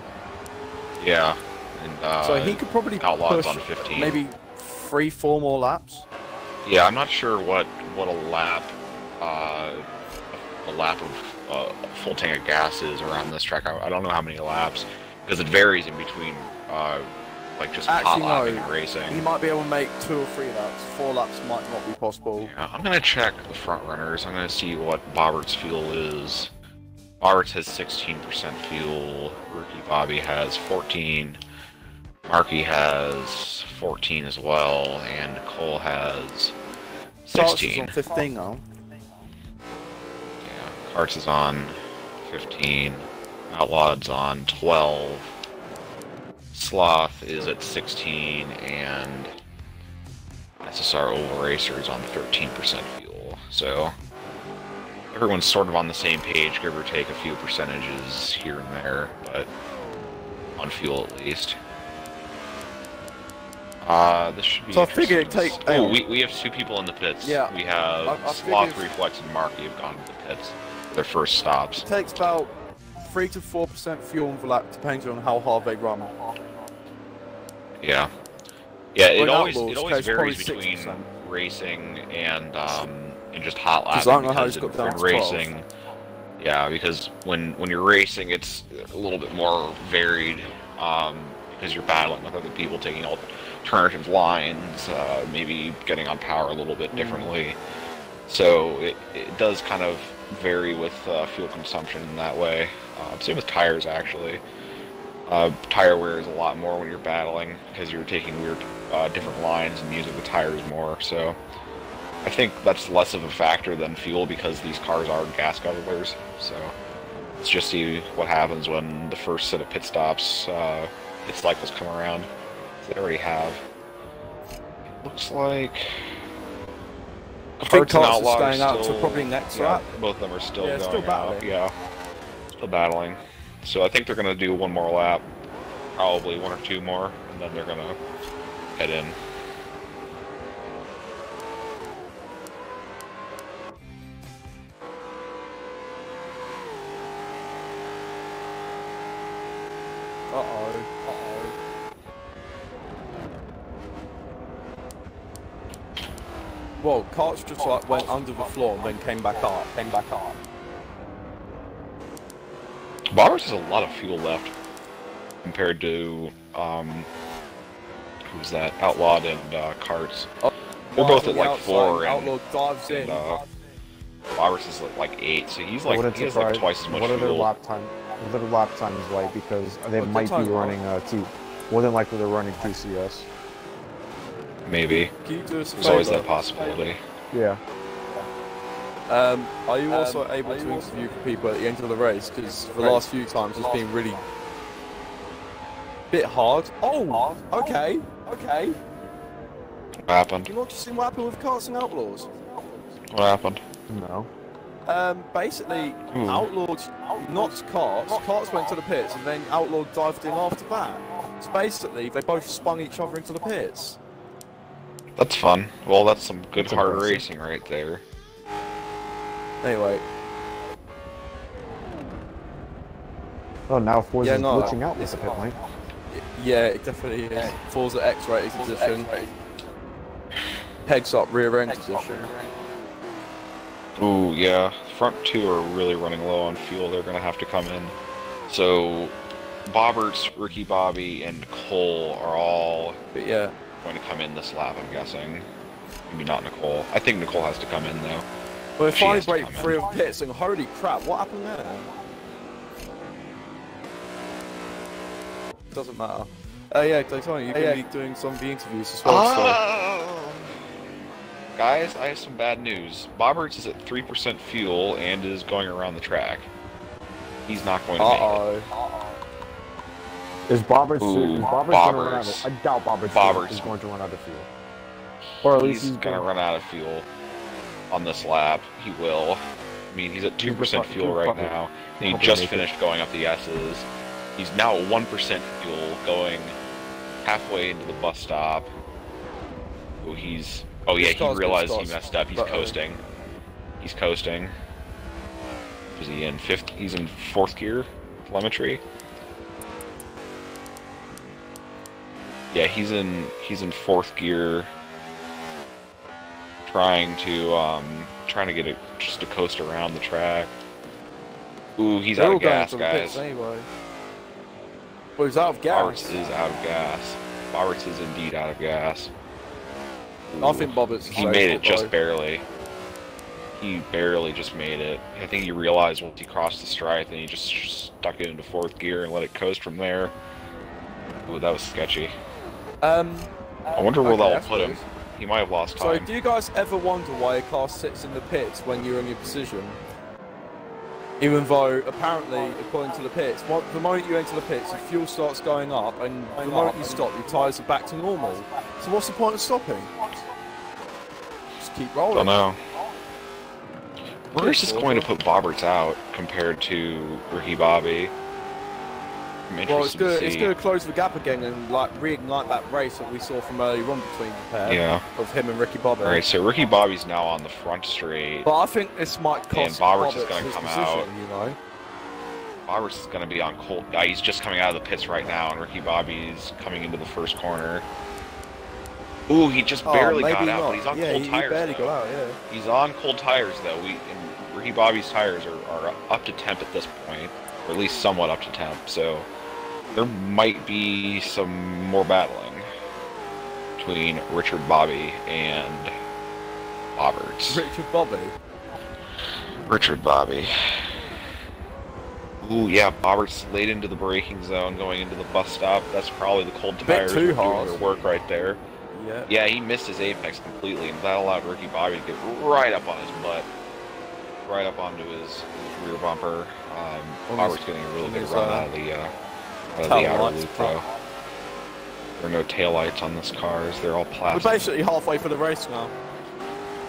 Yeah. And, So he could probably Outlaw's push on 15. maybe 3-4 more laps. Yeah, I'm not sure what a lap of full tank of gas is around this track. I don't know how many laps because it varies in between like just hot Actually, lapping no. and racing. He might be able to make 2 or 3 laps. 4 laps might not be possible. Yeah, I'm gonna check the front runners. I'm gonna see what Bobbert's fuel is. Bobbert's has 16% fuel. Rookie Bobby has 14. Markey has 14 as well, and Nicole has Karts 16. is on 15 now. Yeah, Karts is on 15. Outlaw's on 12. Sloth is at 16, and SSR Oval Racer is on 13% fuel. So everyone's sort of on the same page, give or take a few percentages here and there, but on fuel at least. This should be. So I figure it takes. Oh, we have 2 people in the pits. Yeah. We have I Sloth, figured- Reflex, and Marky have gone to the pits for their first stops. It takes about 3 to 4% fuel on the lap, depending on how hard they run. Yeah. Yeah, it Well, always Outlaws varies probably between 6%. racing and just hot 'Cause lapping. I don't know how Because he's got in down to 12. racing, yeah, because when you're racing, it's a little bit more varied because you're battling with other people, taking alternative lines, maybe getting on power a little bit differently. So it does kind of vary with fuel consumption in that way. Same with tires, actually. Tire wear is a lot more when you're battling because you're taking weird different lines and using the tires more. So I think that's less of a factor than fuel because these cars are gas guzzlers. So let's just see what happens when the first set of pit stops, pit cycles come around. They already have. It looks like I think Karts and Karts is Outlaw are staying out to still- probably next yeah, lap. both of them are still Yeah, going still out. battling. Yeah, still battling. So I think they're going to do one more lap, probably 1 or 2 more, and then they're going to head in. Well, carts just like went under the floor and then came back up. Bobberts has a lot of fuel left compared to who's that? Outlawed and Carts. Oh, They're both at the like outside, 4 and Outlaw dives in. Bobberts is at like 8, so he's I like wouldn't he has like surprise- twice as much What are their fuel. lap time? What are their lap times like? Because they What might be time, running more than likely they're running TCS. Maybe. Can you do us a There's always favour? that possibility. Yeah. Are you also able to interview people at the end of the race? Because the last few times it's been really bit hard. Oh, okay. What happened? You not just seen what happened with Carts and Outlaws? What happened? No. Basically, Outlawed knocked Carts. Carts went to the pits, and then Outlaw dived in after that. So basically, they both spun each other into the pits. That's fun. Well, that's some good That's hard impressive. racing right there. Anyway, Oh, now Forza's Yeah, no, glitching out with the pit lane. yeah, it definitely is. Forza X-rated position. Pegs up rear end position. Ooh, yeah. Front two are really running low on fuel. They're going to have to come in. So, Bobberts, Ricky Bobby, and Cole are all But yeah, going to come in this lap, I'm guessing. Maybe not Nicole. I think Nicole has to come in, though. well, we She finally has to break come in. free of pits, and holy crap, what happened there? Doesn't matter. Yeah, Daytona, you're going to be doing some of the interviews as well. Oh! Guys, I have some bad news. Bobberts is at 3% fuel and is going around the track. He's not going to make it. Uh-oh. Is Bobberts Ooh, going to run out Bobberts. of I doubt Bobberts Bobberts. is going to run out of fuel. Or at least He's going to run out of fuel on this lap. He will. I mean, he's at 2% fuel right now. And he probably just make it. finished going up the S's. He's now at 1% fuel, going halfway into the bus stop. Oh, he's... Oh yeah, This he car's good realized he starts. messed up. He's Uh-oh. coasting. He's coasting. Is he in fifth? He's in fourth gear. Telemetry. Yeah, he's in fourth gear. Trying to get it just to coast around the track. Ooh, he's They're out all of going gas, to the pits guys. anyway. Well, he's out of gas. Bobberts is out of gas. Bobberts is indeed out of gas. I think Bobberts He made it just barely. He barely just made it. I think he realized once he crossed the stripe, and he just stuck it into fourth gear and let it coast from there. Ooh, that was sketchy. I wonder where okay, that'll that's put him. good. He might have lost So, time. do you guys ever wonder why a car sits in the pits when you're in your position? Even though, apparently, according to the pits, the moment you enter the pits, your fuel starts going up, and the moment you stop, your tyres are back to normal. So what's the point of stopping? Just keep rolling. Don't know. Where's this going to put Bobberts out compared to Ricky Bobby? I'm Well, it's interested going to see. to close the gap again and like reignite that race that we saw from earlier on between the pair Yeah. of him and Ricky Bobby. Alright, so Ricky Bobby's now on the front straight. But I think this might cost Bobberts is Bobberts gonna his come position, out. you know. Bobberts is going to be on cold. He's just coming out of the pits right now, and Ricky Bobby's coming into the first corner. Ooh, he just barely maybe got out, not. but he's on yeah, cold he tires. barely though. got out, yeah. He's on cold tires though. And Ricky Bobby's tires are up to temp at this point, or at least somewhat up to temp. So there might be some more battling between Richard Bobby and Bobberts. Richard Bobby. Richard Bobby. Ooh, yeah, Bobberts late into the braking zone, going into the bus stop. That's probably the cold bit tires too doing hard. their work right there. Yeah. Yeah, he missed his apex completely, and that allowed Ricky Bobby to get right up on his butt, right up onto his rear bumper. Bobberts getting a really good run out of the tail outer lights, loop, though. There are no taillights on this cars. They're all We're plastic. basically halfway for the race now.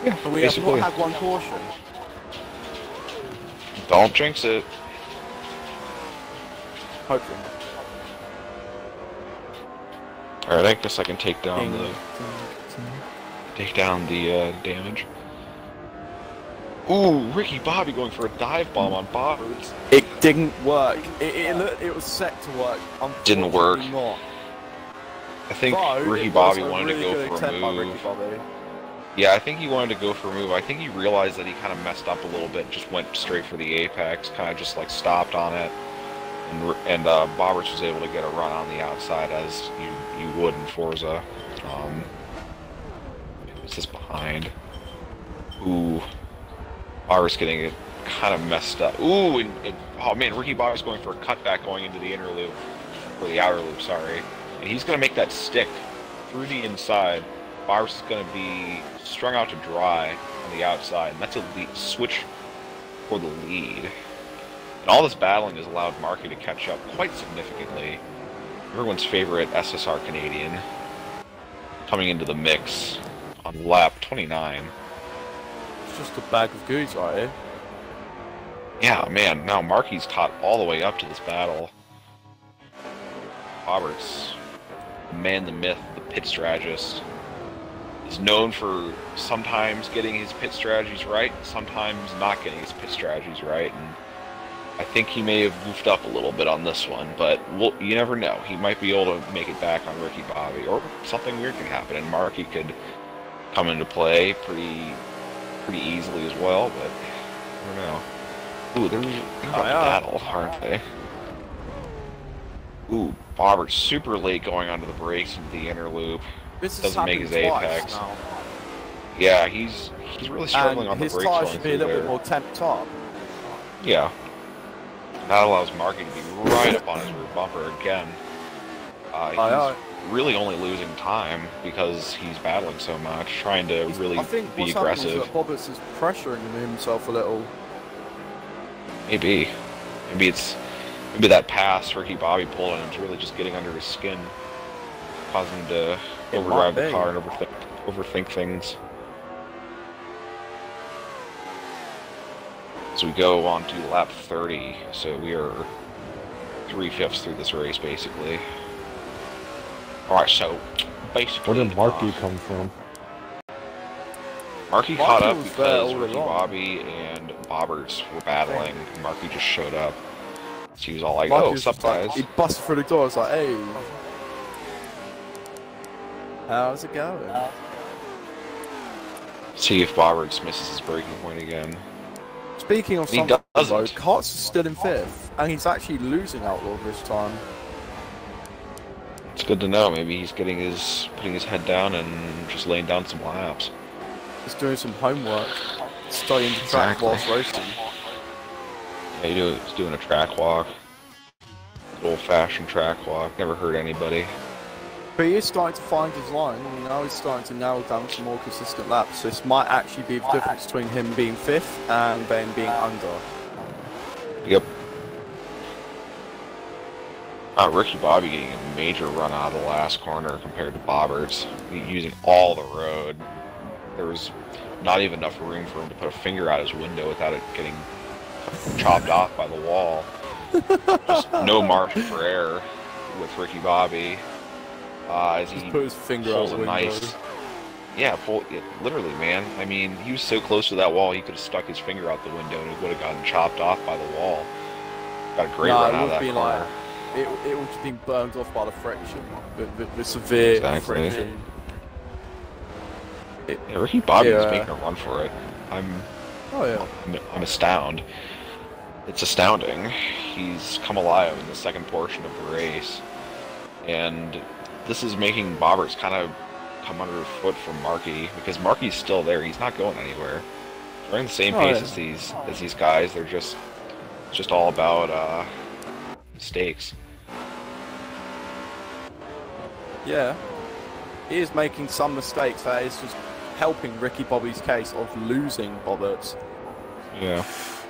Yeah, And we have basically. not had one caution. Don't jinx it. Hopefully. Alright, I guess I can take down the damage. Ooh, Ricky Bobby going for a dive bomb on Bobberts. It didn't work. It was set to work. Didn't work. Unfortunately not. I think Though, Ricky it Bobby was a wanted really to go good for a attempt by move. Ricky Bobby. Yeah, I think he wanted to go for a move. I think he realized that he kind of messed up a little bit, just went straight for the apex, kind of just like stopped on it, and Bobberts was able to get a run on the outside as you would in Forza. Who's this behind? Ooh, Bobberts getting it kind of messed up. Ooh, and oh man, Ricky Bobberts going for a cutback going into the inner loop, or the outer loop, sorry, and he's gonna make that stick through the inside. Bobberts is going to be strung out to dry on the outside, and that's a switch for the lead. And all this battling has allowed Markey to catch up quite significantly. Everyone's favorite SSR Canadian coming into the mix on lap 29. It's just a bag of goods right here. Yeah, man, now Markey's caught all the way up to this battle. Bobberts, the man, the myth, the pit strategist, is known for sometimes getting his pit strategies right, sometimes not getting his pit strategies right, and I think he may have goofed up a little bit on this one, but you never know. He might be able to make it back on Ricky Bobby, or something weird could happen, and Markey could come into play pretty easily as well, but I don't know. Ooh, they're about to battle, aren't they? Ooh, Bobbert's super late going onto the brakes into the inner loop. This Doesn't make his apex. Now. Yeah, he's really struggling on the his brakes. tires should be a little bit more temped up. Yeah. That allows Markey to be right up on his rear bumper again. He's really only losing time because he's battling so much, trying to really be aggressive. Is that Bobberts is pressuring himself a little. Maybe that pass Ricky Bobby pulled and it's really just getting under his skin, causing him to overdrive the car and overthink things. So we go on to lap 30, so we are 3/5 through this race, basically. Alright, so, basically... Where did Markey come from? Markey caught up because Ricky Bobby and Bobberts were battling, and Markey just showed up. So he was all like, oh, what's up, guys? He busted through the door, I was like, hey... How's it going? See if Bobberts misses his breaking point again. Speaking of something, though, Karts is still in 5th, and he's actually losing Outlaw this time. It's good to know. Maybe he's putting his head down and just laying down some laps. He's doing some homework, studying the track whilst racing. Yeah, he's doing a track walk. Old-fashioned track walk. Never hurt anybody. But he is starting to find his line, and now he's starting to narrow down some more consistent laps. This might actually be the difference between him being 5th and then being under. Yep. Ricky Bobby getting a major run out of the last corner compared to Bobberts. Using all the road. There was not even enough room for him to put a finger out his window without it getting chopped off by the wall. Just no margin for error with Ricky Bobby. As he put his finger pulls out a nice... Yeah, literally, man. I mean, he was so close to that wall, he could have stuck his finger out the window and it would have gotten chopped off by the wall. Got a great run out of that corner. Like, it would have been burned off by the friction, the severe friction. Yeah, Ricky Bobby is making a run for it. I'm astounded. It's astounding. He's come alive in the second portion of the race, and this is making Bobberts kind of come under foot from Markey, because Markey's still there. He's not going anywhere. They're running the same pace as these guys. They're just all about mistakes. Yeah, he is making some mistakes. That is just helping Ricky Bobby's case of losing Bobberts. Yeah.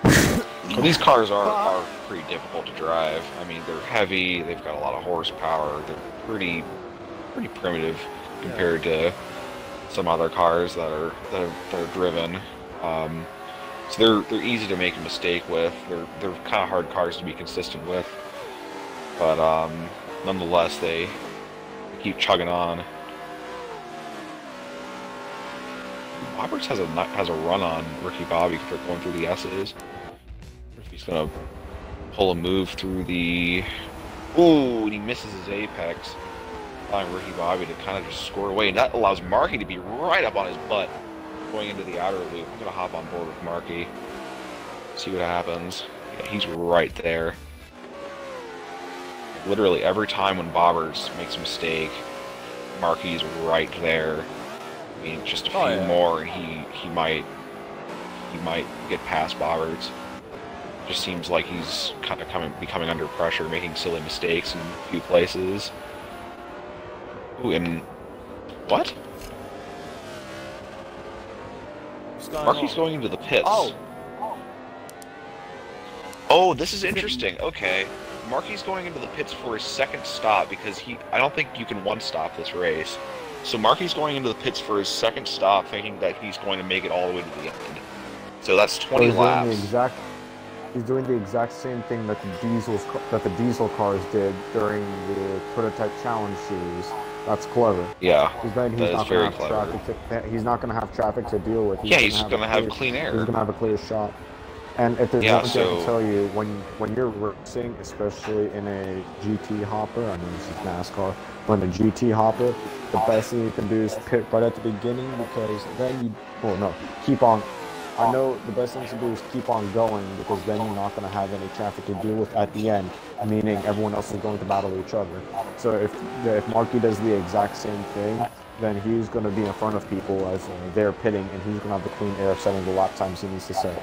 Well, these cars are pretty difficult to drive. I mean, they're heavy. They've got a lot of horsepower. They're pretty primitive compared to some other cars that are driven. So they're easy to make a mistake with. They're kind of hard cars to be consistent with. But nonetheless, they keep chugging on. Bobberts has a run on Ricky Bobby for going through the S's. If he's gonna pull a move through the... Ooh, and he misses his apex, allowing Ricky Bobby to kind of just score away, and that allows Markey to be right up on his butt going into the outer loop. I'm gonna hop on board with Marky. See what happens. Yeah, he's right there. Literally every time when Bobbers makes a mistake, Marky's right there. I mean, just a few more, and he might get past Bobbers. Just seems like he's kind of becoming under pressure, making silly mistakes in a few places. Ooh, and what? Marky's going into the pits. Oh, this is interesting. Okay. Marky's going into the pits for his second stop because I don't think you can one-stop this race. So Marky's going into the pits for his second stop thinking that he's going to make it all the way to the end. So that's 20 laps. He's doing the exact same thing that the diesel cars did during the prototype challenge series. That's clever. Yeah, he's not going to have traffic to deal with. He's going to have clean air. He's going to have a clear shot. And if there's one thing I can tell you, when you're racing, especially in a GT hopper, I know this is NASCAR, but in a GT hopper, the best thing you can do is pit right at the beginning because then keep on. I know the best thing to do is keep on going because then you're not going to have any traffic to deal with at the end, meaning everyone else is going to battle each other. So if Marky does the exact same thing, then he's going to be in front of people as they're pitting, and he's going to have the clean air setting the lap times he needs to set.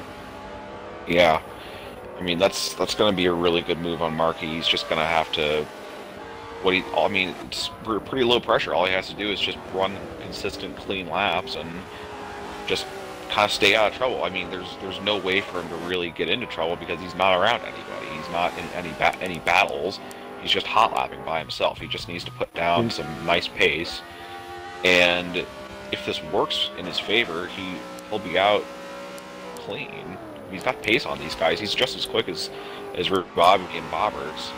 Yeah, I mean that's going to be a really good move on Marky. He's just going to have to. It's pretty low pressure. All he has to do is just run consistent, clean laps and just kind of stay out of trouble. I mean, there's no way for him to really get into trouble because he's not around anybody. He's not in any battles. He's just hot lapping by himself. He just needs to put down some nice pace, and if this works in his favor, he'll be out clean. He's got pace on these guys. He's just as quick as Bobby and Bobbers.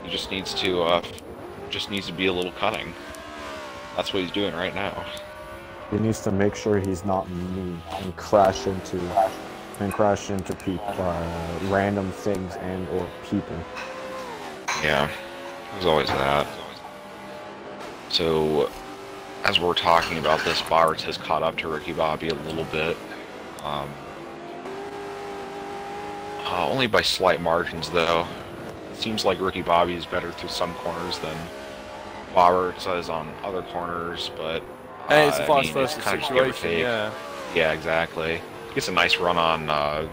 He just needs to be a little cunning. That's what he's doing right now. He needs to make sure he's not mean and crash into random things and or people. Yeah, there's always that. So, as we're talking about this, Bobbers has caught up to Ricky Bobby a little bit. Only by slight margins, though. It seems like Ricky Bobby is better through some corners than Bobbers is on other corners, but hey, it's a vice versa situation, yeah. Yeah, exactly. He gets a nice run on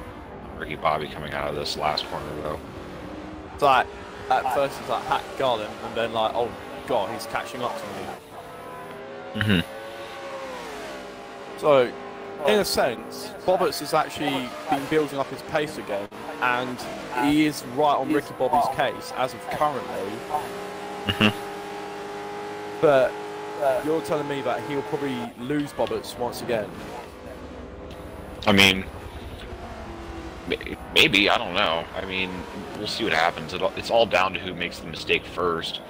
Ricky Bobby coming out of this last corner, though. It's like, at first it's like, hack Garland, and then like, oh god, he's catching up to me. So, in a sense, Bobbers has actually been building up his pace again, and he is right on Ricky Bobby's case as of currently. But you're telling me that he'll probably lose Bobbers once again? I mean, maybe, I don't know. I mean, we'll see what happens. It's all down to who makes the mistake first.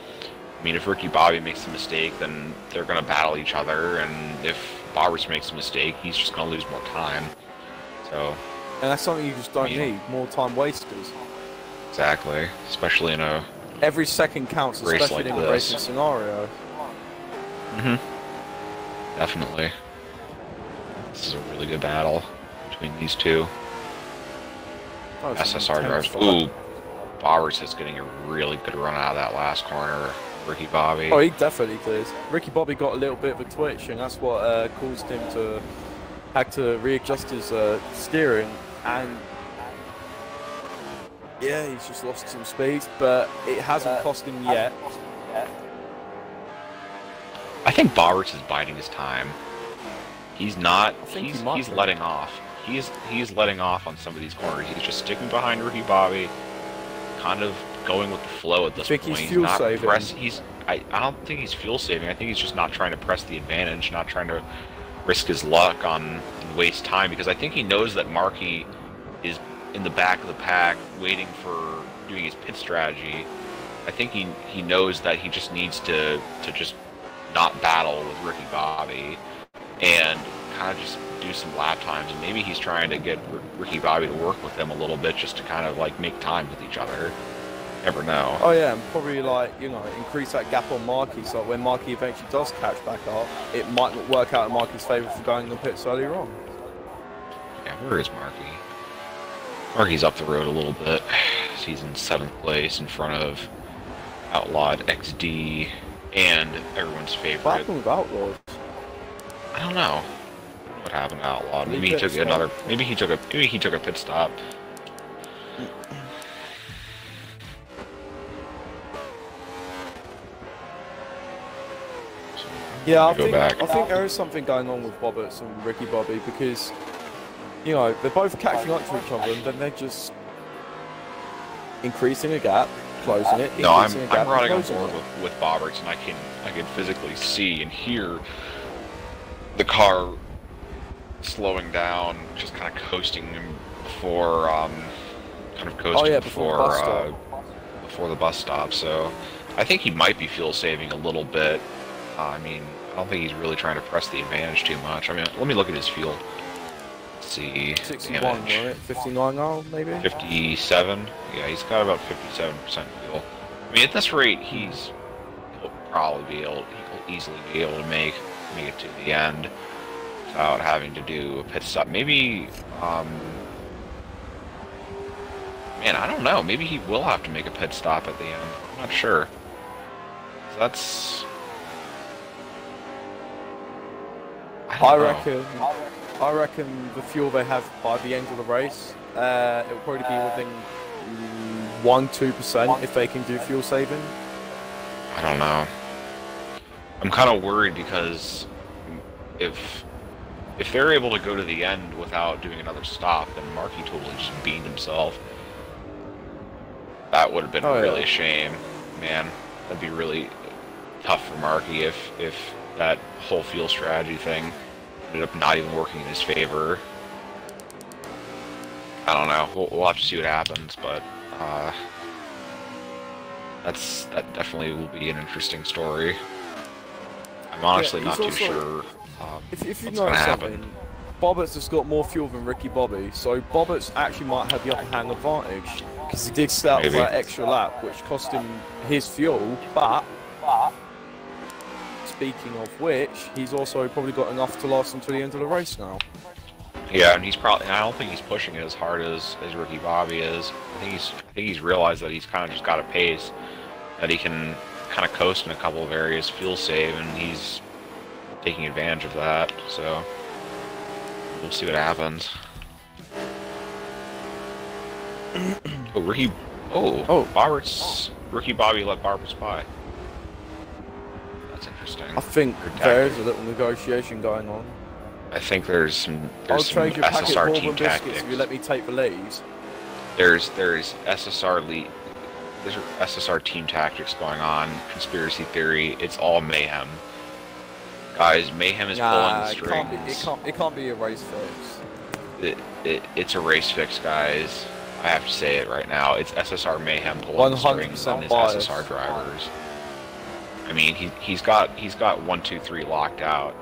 I mean, if Ricky Bobby makes the mistake, then they're going to battle each other, and if Bobbers makes a mistake, he's just going to lose more time. So, and that's something you just don't need, more time wasters. Exactly, especially in a every second counts, especially in a racing scenario. Definitely. This is a really good battle between these two. SSR drivers. Ooh, Bobbers is getting a really good run out of that last corner. Ricky Bobby. Oh, he definitely clears. Ricky Bobby got a little bit of a twitch, and that's what caused him to have to readjust his steering. And yeah, he's just lost some speed, but it hasn't cost him yet. I think Bobbers is biding his time. He's not. He's letting off. He's letting off on some of these corners. He's just sticking behind Ricky Bobby, kind of going with the flow at this point. He's fuel saving. I don't think he's fuel saving. I think he's just not trying to press the advantage, not trying to risk his luck and waste time, because I think he knows that Marky is in the back of the pack waiting for doing his pit strategy. I think he knows that he just needs to just not battle with Ricky Bobby and kind of just do some lap times, and maybe he's trying to get Ricky Bobby to work with him a little bit just to kind of like make time with each other. Never know. Oh yeah, and probably like, you know, increase that gap on Markey so when Markey eventually does catch back up, it might not work out in Markey's favour for going in the pits earlier on. Yeah, where is Markey? Markey's up the road a little bit. He's in 7th place in front of Outlawed XD and everyone's favorite. What happened with Outlaws? I don't know what happened to Outlawed. Maybe he took another. Maybe he took a pit stop. Yeah, I think there is something going on with Bobbitt and Ricky Bobby because, you know, they're both catching up to each other and then they're just increasing a gap, closing it. No, I'm running on board with Bobberts, and I can physically see and hear the car slowing down, just kind of coasting before before the bus stop. So I think he might be fuel saving a little bit. I mean, I don't think he's really trying to press the advantage too much. I mean, let me look at his fuel. Let's see. 61, damage. right? 59 now, maybe? 57? Yeah, he's got about 57% fuel. I mean, at this rate, he'll easily be able to make it to the end without having to do a pit stop. Maybe, man, I don't know. Maybe he will have to make a pit stop at the end. I'm not sure. So that's... I reckon the fuel they have by the end of the race, it will probably be within 1-2% if they can do fuel saving. I don't know. I'm kind of worried because if they're able to go to the end without doing another stop, then Markey totally just beamed himself. That would have been really a shame, man. That'd be really tough for Markey if that whole fuel strategy thing ended up not even working in his favor. I don't know. We'll have to see what happens, but that definitely will be an interesting story. I'm honestly not too sure if you what's know going to something, happen. Bobbitt's has got more fuel than Ricky Bobby, so Bobbitt's actually might have the upper hand advantage because he did set up for that extra lap, which cost him his fuel. But speaking of which, he's also probably got enough to last until the end of the race now. Yeah, and I don't think he's pushing it as hard as Ricky Bobby is. I think he's realized that he's kind of just got a pace that he can kind of coast in a couple of areas, fuel save, and he's taking advantage of that. So we'll see what happens. Ricky Bobby let Bobberts by. That's interesting. I think there's a little negotiation going on. I think there's some trade your packet SSR bourbon team biscuits tactics. if you let me take the lead. There's SSR team tactics going on. Conspiracy theory. It's all mayhem. Guys, mayhem is pulling the strings. It can't be a race fix. It's a race fix, guys. I have to say it right now. It's SSR mayhem pulling the strings on his SSR drivers. I mean, he's got 1, 2, 3 locked out.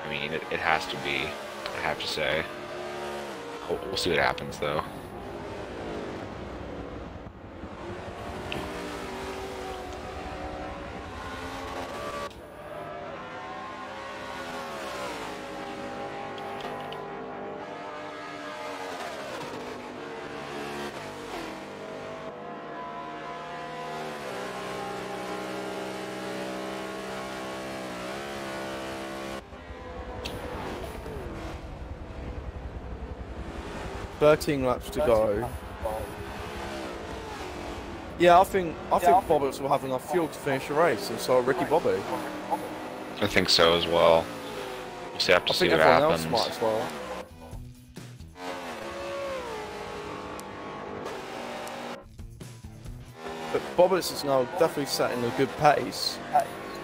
I mean, it has to be. I have to say. We'll see what happens, though. $13 laps to go. Yeah, I think Bobbitt will have enough fuel to finish the race, and so will Ricky Bobby. I think so as well. We'll have to see what happens. Everyone else might as well. But Bobbitt is now definitely setting a good pace,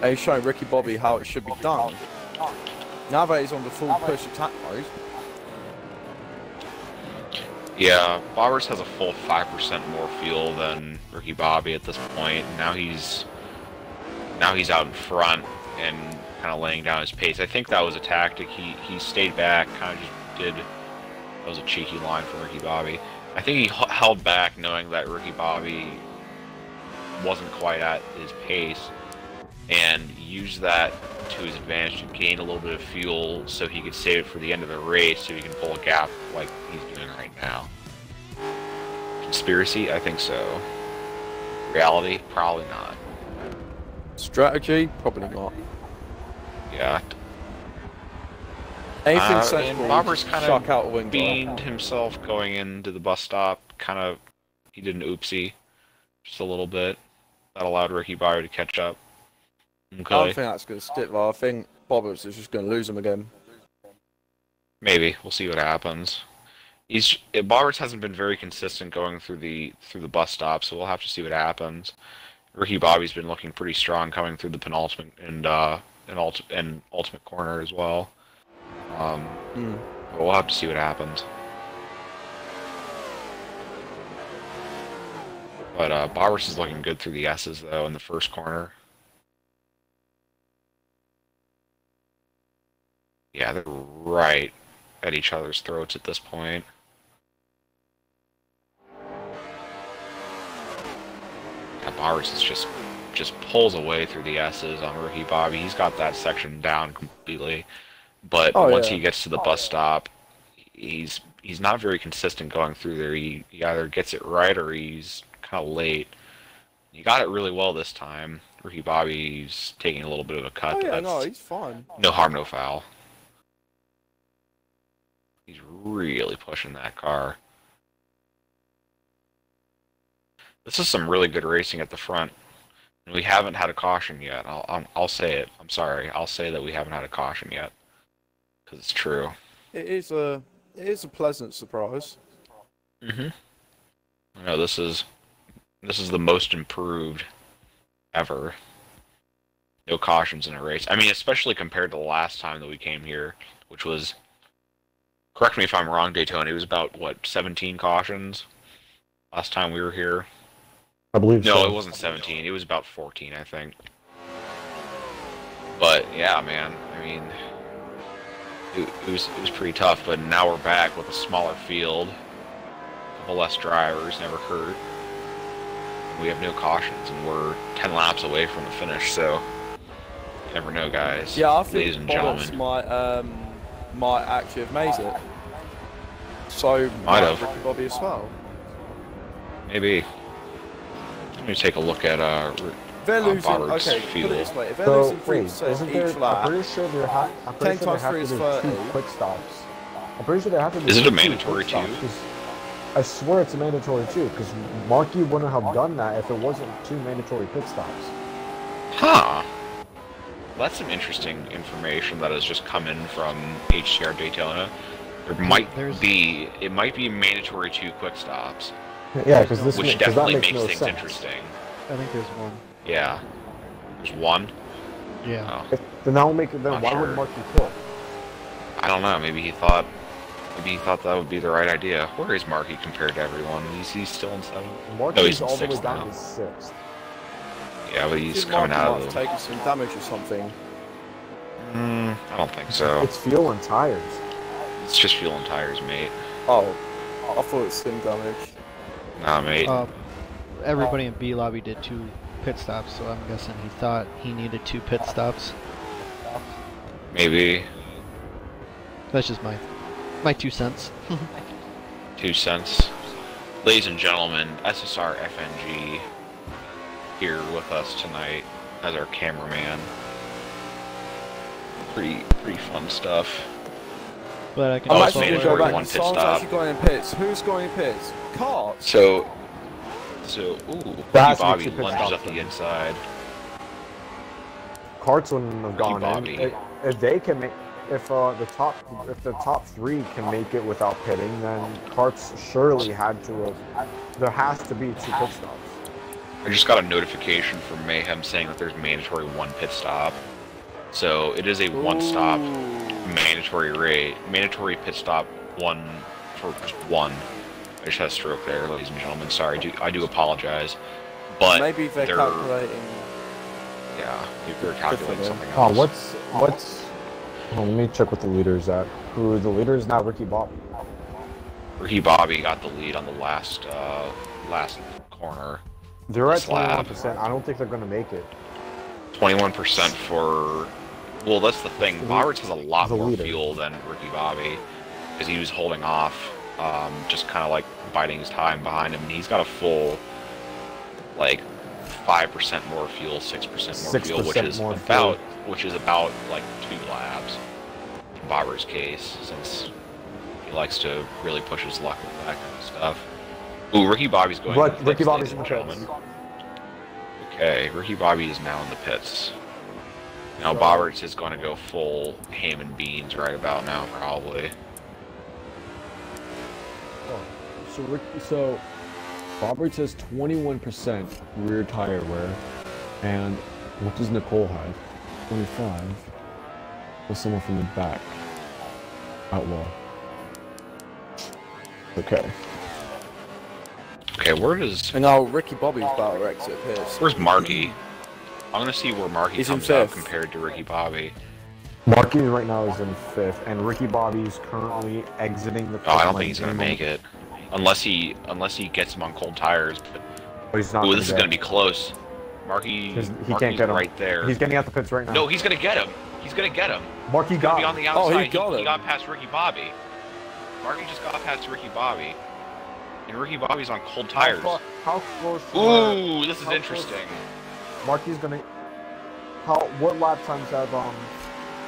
and he's showing Ricky Bobby how it should be done. Now that he's on the full push attack mode. Yeah, Bobberts has a full 5% more fuel than Ricky Bobby at this point. Now he's out in front and kind of laying down his pace. I think that was a tactic. He stayed back, kind of just did. That was a cheeky line from Ricky Bobby. I think he held back knowing that Ricky Bobby wasn't quite at his pace, and used that to his advantage to gain a little bit of fuel so he could save it for the end of the race so he can pull a gap like he's doing right now. Conspiracy? I think so. Reality? Probably not. Strategy? Probably not. Yeah. Anything And sensible, Roberts just kind chuck out a of window. beamed himself going into the bus stop. He did an oopsie. Just a little bit. That allowed Ricky Bobby to catch up. I don't Okay. think that's going to stick, though. I think Roberts is just going to lose him again. Maybe. We'll see what happens. Roberts hasn't been very consistent going through the bus stop, so we'll have to see what happens. Ricky Bobby's been looking pretty strong coming through the penultimate and ultimate corner as well. But we'll have to see what happens. But Bowers is looking good through the S's though in the first corner. Yeah, they're right at each other's throats at this point. Yeah, Bowers is just pulls away through the S's on Ricky Bobby. He's got that section down completely. But once he gets to the bus stop, he's not very consistent going through there. He either gets it right or he's kind of late. He got it really well this time. Ricky Bobby's taking a little bit of a cut. Oh yeah, but no, he's fine. no harm, no foul. He's really pushing that car. This is some really good racing at the front. We haven't had a caution yet. I'll say it. I'm sorry. I'll say that we haven't had a caution yet. Because it's true. It is a pleasant surprise. I know this is the most improved ever. No cautions in a race. I mean, especially compared to the last time that we came here, which was, correct me if I'm wrong, Daytona, it was about, what, 17 cautions last time we were here? I believe so. No, it wasn't 17. It was about 14, I think. But, yeah, man, I mean, it was pretty tough, but now we're back with a smaller field, a couple less drivers, never hurt. We have no cautions, and we're 10 laps away from the finish, so you never know, guys. Yeah, I think ladies and Roberts gentlemen. might actually have made it. So Might have. Ricky Bobby as well. Maybe. Let me take a look at They're losing. Bobbert's Okay, field. put it this way: if they're So, losing wait, 3% isn't there, each lap, I'm pretty sure there have to 10 times 3 is be 30. 2 quick stops. I'm pretty sure there have to be Is it a 2 mandatory quick stops, too? 'cause I swear it's a mandatory too, because Markey wouldn't have done that if it wasn't 2 mandatory pit stops. Huh. That's some interesting information that has just come in from HCR Daytona. It might be mandatory 2 quick stops, Yeah, because this which that definitely makes makes no things sense. interesting. I think there's one. Yeah. There's one? Yeah. Oh. Then that will make it. Then Not why sure. would Markey quit? I don't know, maybe he thought that would be the right idea. Where is Markey compared to everyone? He's still in 7th? Markey's No, he's in all the way 6th down now. to 6th. Yeah, but he's Did coming Marky out might of have the... taken some damage or something. I don't think so. It's fuel and tires. It's just fuel and tires, mate. Oh, I thought it was sting damage. Nah, mate. Everybody in B lobby did 2 pit stops, so I'm guessing he thought he needed 2 pit stops. Maybe. That's just my 2 cents. 2 cents. Ladies and gentlemen, SSR FNG here with us tonight as our cameraman. Pretty fun stuff. But I can Oh, I'm it's also actually going to mandatory go back. 1 pit Someone's stop. actually going in pits. Who's going in pits? Carts. So, That has to be Bobby 2 pit lunges stops up the then. inside. Carts wouldn't have gone Bobby. in. If they can make, if the top 3 can make it without pitting, then Carts surely had to have. There has to be 2 pit stops. I just got a notification from Mayhem saying that there's mandatory 1 pit stop. So it is a 1 stop mandatory pit stop 1 for just 1. I just had a stroke there, ladies and gentlemen. Sorry, I do apologize. But Maybe they're calculating. Yeah, they're calculating something Oh, else. what's? Well, let me check what the leader is at. The leader is now Ricky Bobby. Ricky Bobby got the lead on the last corner. They're at Slab. 21%. I don't think they're going to make it. 21% for... Well, that's the thing. Boberts has a lot The more leader. fuel than Ricky Bobby, because he was holding off, just kind of like biding his time behind him. And he's got a full, like, 5% more fuel, 6% more fuel, 6% which is about like 2 laps. In Bobert's case, since he likes to really push his luck with that kind of stuff. Ooh, Ricky Bobby's going. But to the Ricky pits, Bobby's ladies in and the gentlemen. pits. Okay, Ricky Bobby is now in the pits. Now Boberts is going to go full ham and beans right about now, probably. So Roberts has 21% rear tire wear, and what does Nicole have? 25. Or someone from the back. Outlaw. Okay. Okay, where does... And now Ricky Bobby's about to exit pits. Where's Marky? I'm going to see where Marky He's in comes out 5th. compared to Ricky Bobby. Marky right now is in 5th, and Ricky Bobby's currently exiting the pit Oh, I don't lane think he's going to in make it. Unless he gets him on cold tires. But he's not Ooh, gonna this is get going to be close. Marky, He Marky's can't get him. right there. He's getting out the pits right now. No, he's going to get him. He's going to get him. Marky He's going got to be on him. the Oh, outside. he got him. He got past Ricky Bobby. Marky just got past Ricky Bobby. And Ricky Bobby's on cold tires. How close? Ooh, this is how close- interesting. Marky's gonna. What lap times have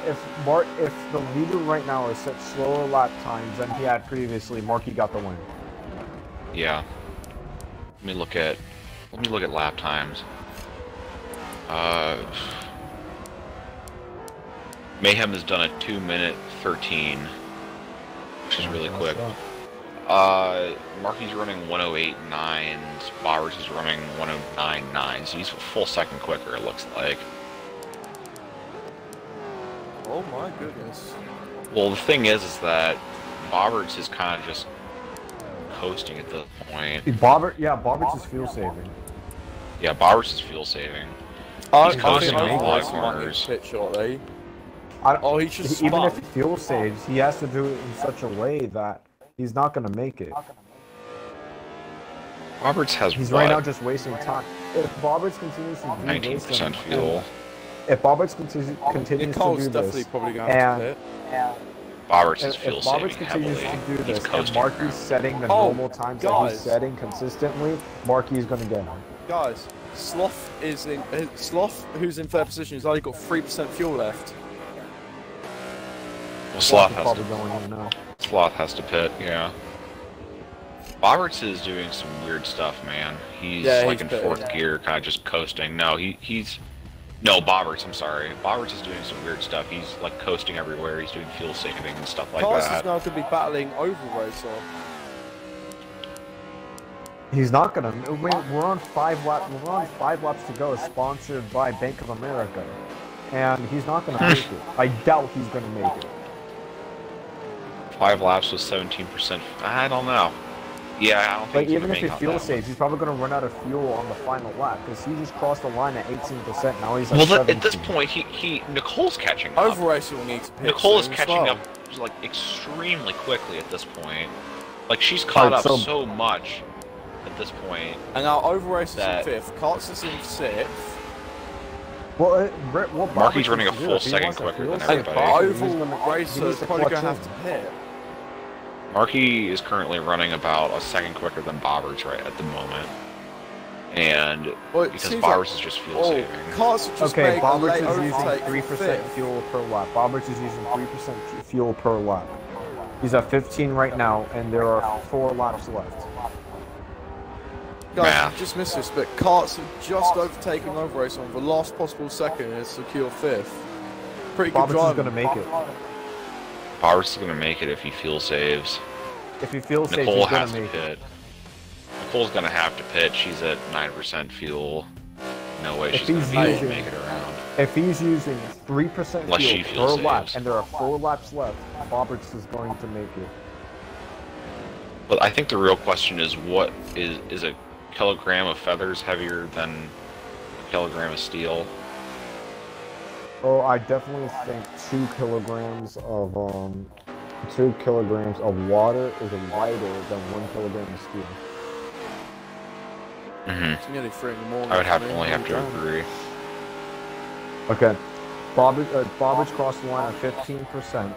if the leader right now is set slower lap times than he had previously, Marky got the win. Yeah. Let me look at lap times. Mayhem has done a 2:13, which is really quick. Marky's running 108.9, Bowers is running 109.9, so he's a full second quicker, it looks like. Oh my goodness. Well, the thing is that Boberts is kind of just coasting at this point. Boberts is fuel saving. Yeah, Boberts is fuel saving. I He's coasting think on a lot of Overrace might corners. get pit shortly. Oh, he's just even smart. if he fuel saves, he has to do it in such a way that he's not going to make it. Boberts has He's what? right now just wasting time. If Boberts continues to do this, 19% fuel. if Boberts continues to Nicole's do definitely this, probably going to have to and pit. Boberts is if fuel Boberts saving continues heavily. to do He's this, and coasting Marky's around. setting the Oh, normal times that guys. he's setting consistently, Marky's going to get him. Guys, Sloth who's in third position, has only got 3% fuel left. Well, Sloth He's has probably to. going in now. Sloth has to pit. Yeah. Boberts is doing some weird stuff, man. He's Yeah, like he's in pitting. fourth gear, kind of just coasting. No, he's. No, Boberts. I'm sorry. Boberts is doing some weird stuff. He's like coasting everywhere. He's doing fuel saving and stuff like Cars is that. now going to be battling Overracer. He's not gonna. We're on 5 laps. We're on 5 laps to go, sponsored by Bank of America, and he's not gonna make it. I doubt he's gonna make it. 5 laps with 17%. I don't know. Yeah, I don't think. But he's even gonna if he make out fuel that saves, much. he's probably gonna run out of fuel on the final lap because he just crossed the line at 18%. Now he's Well, at 17. at this point, Nicole's catching up. Overracer will need to pit. Nicole is soon as catching well. up like extremely quickly at this point. Like she's caught up so much at this point. And now Overracer's That- in 5th, Karts is in 6th. Well, Marky's running a full second quicker than everybody. Overracer is probably going to have to pit. Marky is currently running about a second quicker than Boberts right at the moment. And Well, it because seems Boberts is just fuel saving. Karts are just Okay, making a Boberts late is using overtake 3% 5th. fuel per lap. Boberts is using 3% fuel per lap. He's at 15 right now, and there are 4 laps left. Guys, Math. you just missed this, but Karts have just overtaken Overracer on the last possible second and secure 5th. Pretty good Boberts is driving. gonna make it. Boberts is going to make it if he fuel saves. If he feels safe, Nicole he's gonna has to make it. pit. Nicole's going to have to pit. She's at 9% fuel. No way If she's going to he's be able to using- make it around. If he's using 3% Unless she fuel fuel per lap, saves. and there are 4 laps left, Boberts is going to make it. But I think the real question is, what is a kilogram of feathers heavier than a kilogram of steel? Oh, I definitely think 2 kilograms of 2 kilograms of water is lighter than 1 kilogram of steel. It's nearly 3 in the morning. I would for me. agree. Okay. Bobbage crossed the line at 15%,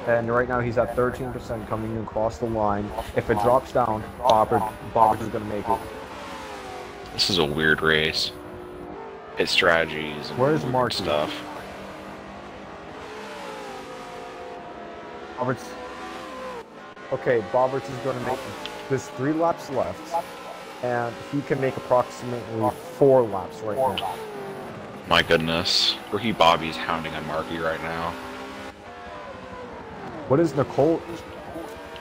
and right now he's at 13% coming across the line. If it drops down, Bobbage is going to make it. This is a weird race. Pit strategies and Where's weird Marky? stuff. Bobbage. Okay, Bobbage is going to make. There's 3 laps left, and he can make approximately 4 laps right now. My goodness. Ricky Bobby's hounding on Marky right now. What is Nicole?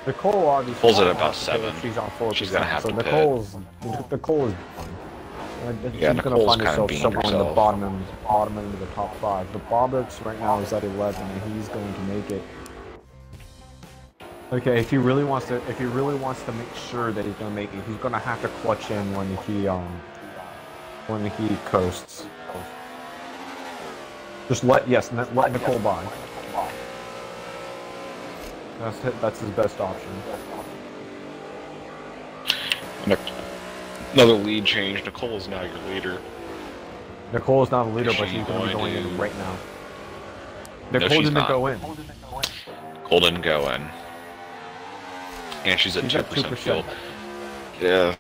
Nicole obviously Pulls it has about to pay 7. if she's on 4%. She's gonna have so to pit. Nicole is. Yeah, she's gonna Nicole's find kinda herself being somewhere in the herself. bottom end of the top 5. The Bobbix right now is at 11, and he's going to make it. Okay, if he really wants to make sure that he's gonna make it, he's gonna have to clutch in when he coasts. Just let Nicole by. That's his best option. Another lead change. Nicole is now your leader. Nicole is not a leader, Is but she she's going to be going going in to- right now. No, Nicole she's didn't not. go in. Nicole didn't go in. And she's at 2% fuel. Yeah.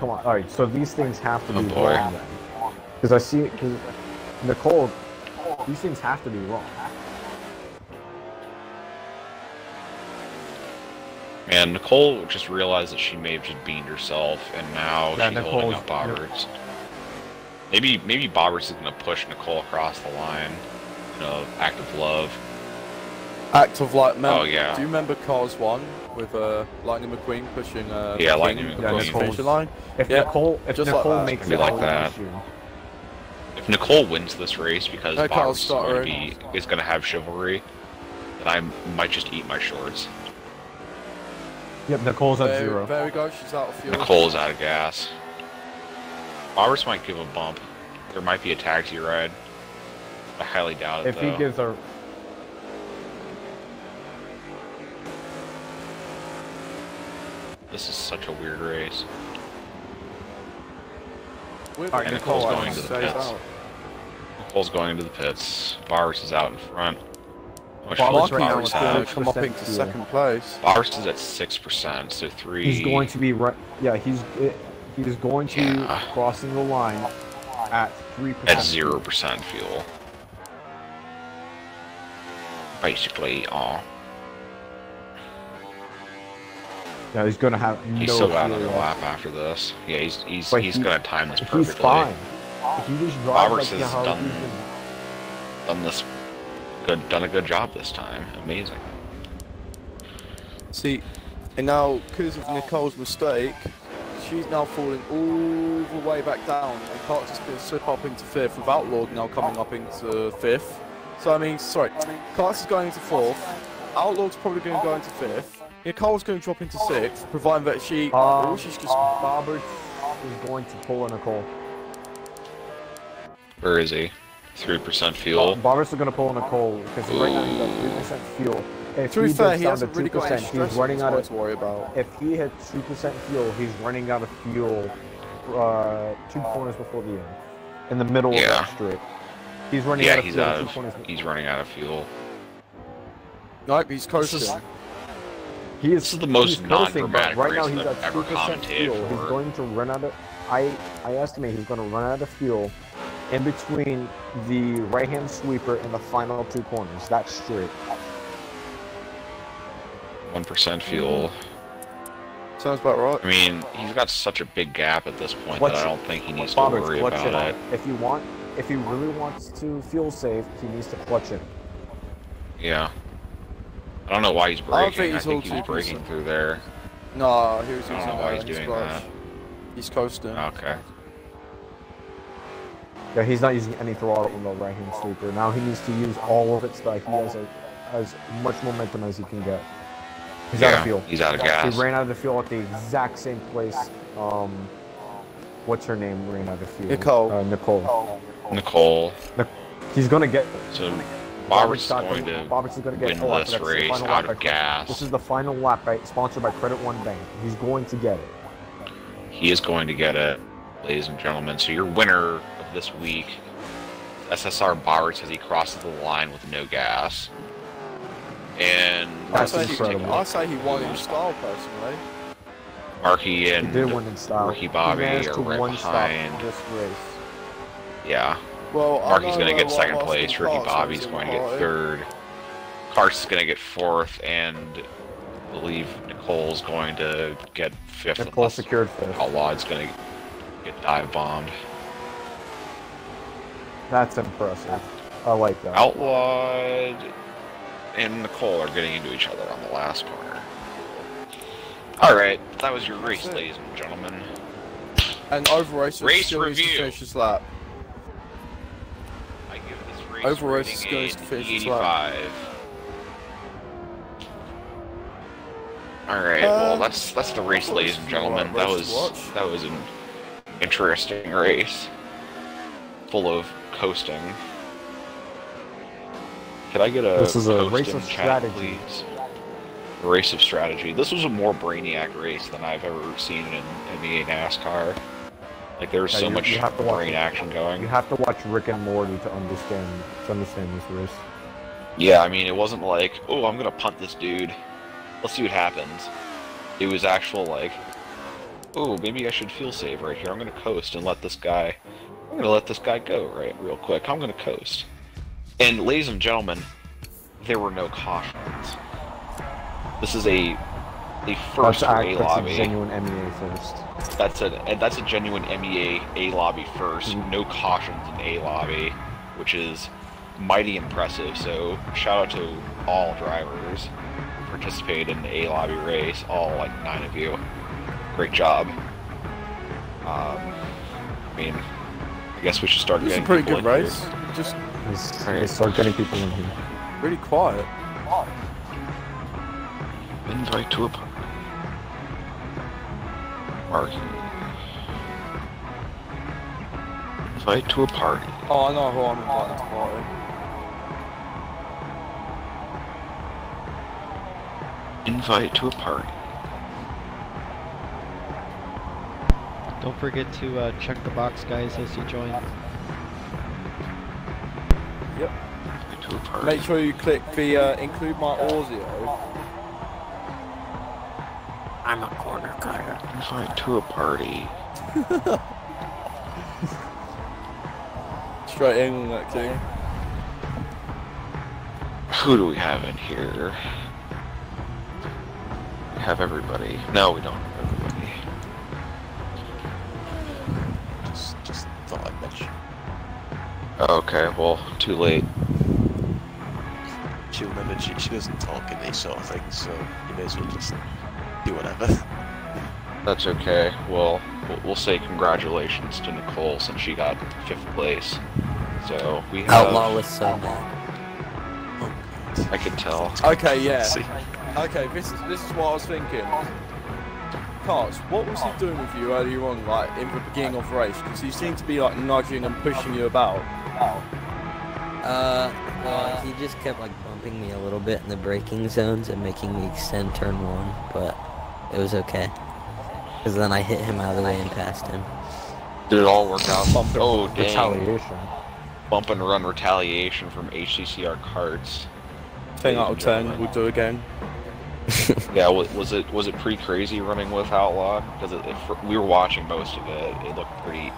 Come on. All right. So these things have to Oh, be boy. wrong then, because I see because Nicole, these things have to be wrong. And Nicole just realized that she may have just beamed herself, and now Yeah, she's holding Nicole's- up Bobberts. Maybe Bobberts is going to push Nicole across the line. You know, act of love. Act of like. Oh, yeah. Do you remember Cars 1 with Lightning McQueen pushing? Yeah, King Lightning across McQueen. the finish line? If Yeah, Nicole just like that. makes Be it like out that. this year, If Nicole wins this race because Hey, Carl, Bobberts start is going to have chivalry, then I might just eat my shorts. yep, Nicole's at 0. There we go. She's out of fuel. Nicole's out of gas. Bobberts might give a bump. There might be a taxi ride. I highly doubt it, If though. he gives her, This is such a weird race. With Alright, And it. Nicole's Nicole, going to the stays pits. out. Nicole's going into the pits. Bowers is out in front. How much Bowers fuel right now does is Bowers Marky have? to come up 6% into fuel. second place. Bowers is at 6%, so 3. he's going to be right. Yeah, he's going to be Yeah. crossing the line at 3%. at 0% fuel. Basically, Yeah, he's going to have no he's still got fuel another left. lap after this. Yeah, he's But gonna time this perfectly. He's fine. If he just drives Roberts like has how done- he's been. Done a good job this time. Amazing. See, and now because of Nicole's mistake, she's now falling all the way back down, and Clark's just going to slip up into 5th, with Outlaw now coming up into 5th. So I mean, sorry, Clark's is going into 4th, Outlaw's probably going to go into 5th, Nicole's going to drop into 6th, providing that she's just Roberts is going to pull a Nicole. Where is he? 3% fuel. Roberts is going to pull a Nicole because right now he's at 3% fuel. If To be he fair, gets he down hasn't to really got any 2%, stress he's running out of. to worry about. If he hits 2% fuel, he's running out of fuel 2 corners before the end. In the middle of Yeah. that straight. He's running Yeah, out of he's fuel out 2 of. corners. He's running out of fuel. Nope, he's coasting. This is the most he's coasting, but non-dramatic right now race he's that at I've ever 2% fuel. commentated He's for. going to run out of. I estimate he's going to run out of fuel in between the right-hand sweeper and the final 2 corners. That's straight. 1% fuel. Sounds about right. I mean, he's got such a big gap at this point Clutch- that I don't think he needs to Roberts, worry clutch about it. it. If he really wants to fuel save, he needs to clutch it. Yeah. I don't know why he's I don't braking. think I he's think all he's too braking decent. through there. No, he was I don't using know why he's his doing clutch. that. He's coasting. Okay. Yeah, he's not using any throttle on the right-hand sweeper. Now he needs to use all of it so that he has as much momentum as he can get. He's out of fuel. He's out of He gas. ran out of the fuel at the exact same place. What's her name ran out of fuel? Nicole. Nicole. Nicole. He's gonna get. So Roberts is going to Roberts is going to get win this race out of gas. This is the final lap, right? Sponsored by Credit One Bank. He's going to get it. He is going to get it, ladies and gentlemen. So your winner of this week, SSR Roberts, as he crosses the line with no gas. And That's incredible. I say he won in style, personally. Markey and He did win in style. Ricky Bobby managed are to right behind. this race. Yeah. Well, Markey's going to get second place. Ricky Bobby's going to get third. Karst's going to get fourth, and I believe Nicole's going to get fifth. Nicole secured fifth. Outlaw's going to get dive bombed. That's impressive. I like that. Outlawed and Nicole are getting into each other on the last corner. Alright, that was your race, ladies and gentlemen. And over race review. To finish this lap. I give this race Over race rating goes to finish this 85. Alright, well that's the race, ladies and gentlemen. That was an interesting race. Full of coasting. Could I get a This is a post race in of chat, strategy. please? A race of strategy. This was a more brainiac race than I've ever seen in MEA Nascar. Like there was so much brain action going. You have to watch Rick and Morty to understand this race. Yeah, I mean it wasn't like, oh, I'm gonna punt this dude. Let's see what happens. It was actual like, oh, maybe I should feel safe right here. I'm gonna coast and let this guy. I'm gonna let this guy go real quick. I'm gonna coast. And ladies and gentlemen, there were no cautions. This is a first for A lobby. That's a genuine MEA first. That's a genuine MEA A lobby first. No cautions in A lobby, which is mighty impressive. So shout out to all drivers who participated in the A lobby race. All like 9 of you. Great job. I mean, I guess we should start getting people in here. It's a pretty good race. Just Let's start getting people in here. really quiet. Invite to a party. Marky. Invite to a party. Oh, I know who I'm inviting to party. Invite to a party. Don't forget to check the box, guys, as you join. Yep. Invite to a party. Make sure you click the include my audio. I'm a corner cutter. Invite to a party. Straight in on that king. Who do we have in here? We have everybody. No, we don't have everybody. Just thought I'd mention. Okay, well, too late. She remembered she doesn't talk in these sort of things, so you may as well just do whatever. That's okay. Well, we'll say congratulations to Nicole since she got 5th place. So we have. Outlaw was so bad. Oh, I can tell. Okay, yeah. see. Okay, this is what I was thinking. Carts, what was he doing with you earlier on, like in the beginning of the race? Because he seemed to be like nudging and pushing you about. Well, he just kept like bumping me a little bit in the braking zones and making me extend turn 1, but it was okay. Because then I hit him out of the way and passed him. Did it all work out? Oh, dang. Retaliation. Bump and run retaliation from HCCR carts. 10 out of 10, we'll do again. Yeah, was it pretty crazy running with Outlaw? Because we were watching most of it. It looked pretty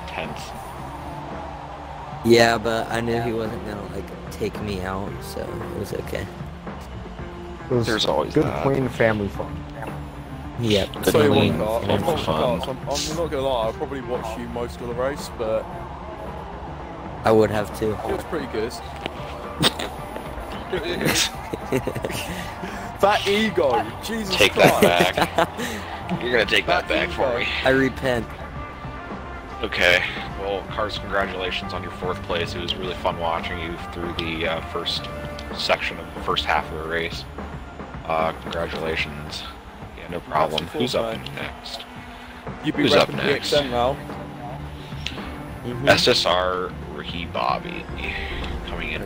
tense. Yeah, but I knew he wasn't gonna like take me out, so it was okay. It was There's always good, that. clean family fun. Yep. Good Tell you clean what, family Carts, fun. I'm not gonna lie, I probably watched you most of the race, but I would have too. it was pretty good. That ego, Jesus Take Christ. that back. You're gonna take that back for me. I repent. Okay. Well, Cars, congratulations on your 4th place. It was really fun watching you through the first section of the first half of the race. Congratulations. Yeah, no problem. Cool, Who's up man. next? You be Who's up repping next? PXM now. SSR Ricky Bobby coming in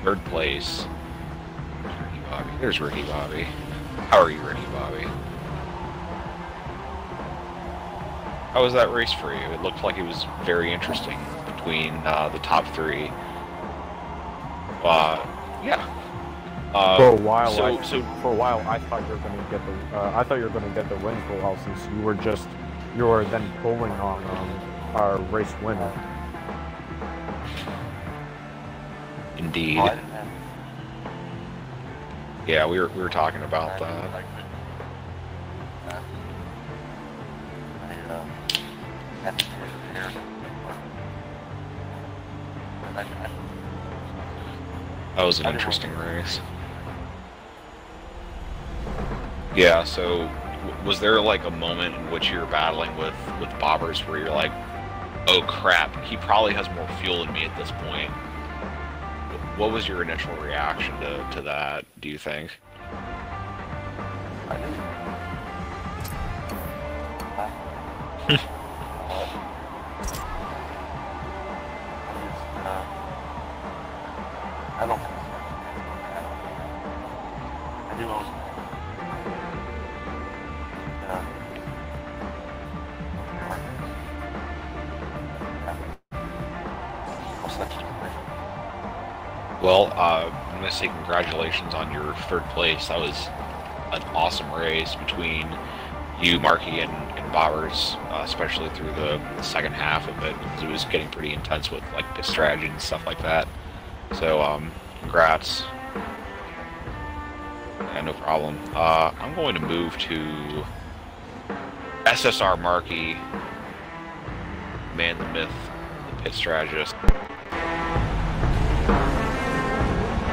third place. Ricky Bobby. There's Ricky Bobby. How are you, Ricky Bobby? How was that race for you? It looked like it was very interesting between the top three. Yeah. For a while, for a while, I thought you were going to get the. I thought you were going to get the win for a while, since you were then pulling on our race winner. Indeed. Yeah, we were talking about that. That was an interesting race. Yeah, so was there like a moment in which you were battling with Bobbers where you're like, oh crap, he probably has more fuel than me at this point? What was your initial reaction to that, do you think? I don't think so. I do also. Well, I'm going to say congratulations on your third place. That was an awesome race between you, Marky, and Bobbers, especially through the second half of it, because it was getting pretty intense with like pit strategy and stuff like that. So, congrats. Yeah, no problem. I'm going to move to SSR Marky, man, the myth, the pit strategist.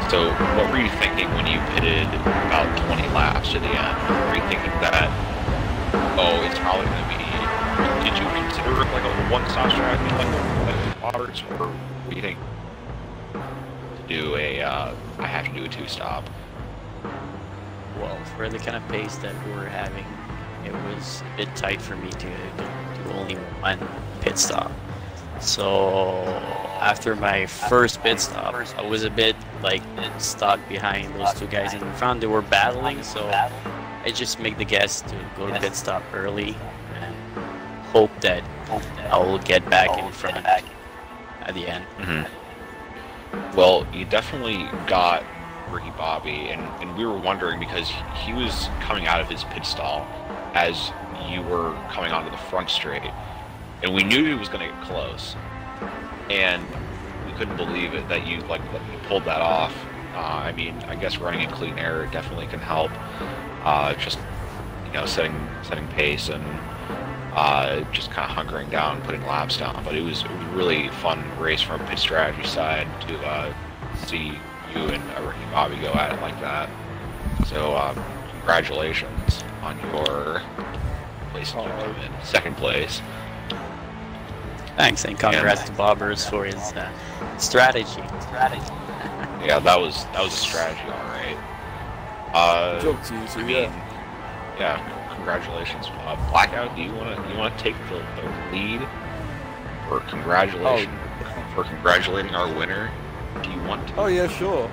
So, what were you thinking when you pitted about 20 laps to the end? Were you thinking that, oh, it's probably going to be... Did you consider like a one-stop strategy like Roberts, or were you think to do a, I have to do a two-stop? Well, for the kind of pace that we were having, it was a bit tight for me to do only one pit stop. So after my first pit stop, I was a bit like stuck behind those two guys in front. They were battling, so I just make the guess to go to pit stop early and hope that I will get back in front at the end. Mm-hmm. Well, you definitely got Ricky Bobby, and we were wondering because he was coming out of his pit stall as you were coming onto the front straight. And we knew he was going to get close, and we couldn't believe it that you pulled that off. I mean, I guess running in clean air definitely can help. Just setting pace and just kind of hunkering down, putting laps down. But it was a really fun race from a pit strategy side to see you and Ricky Bobby go at it like that. So congratulations on your place in second place. Thanks, and congrats to Bobbers for his strategy. Yeah, that was a strategy, all right. Joke to you, so yeah, congratulations, Blackout. Do you want to take the lead for congratulating our winner? Do you want to? Oh yeah, sure.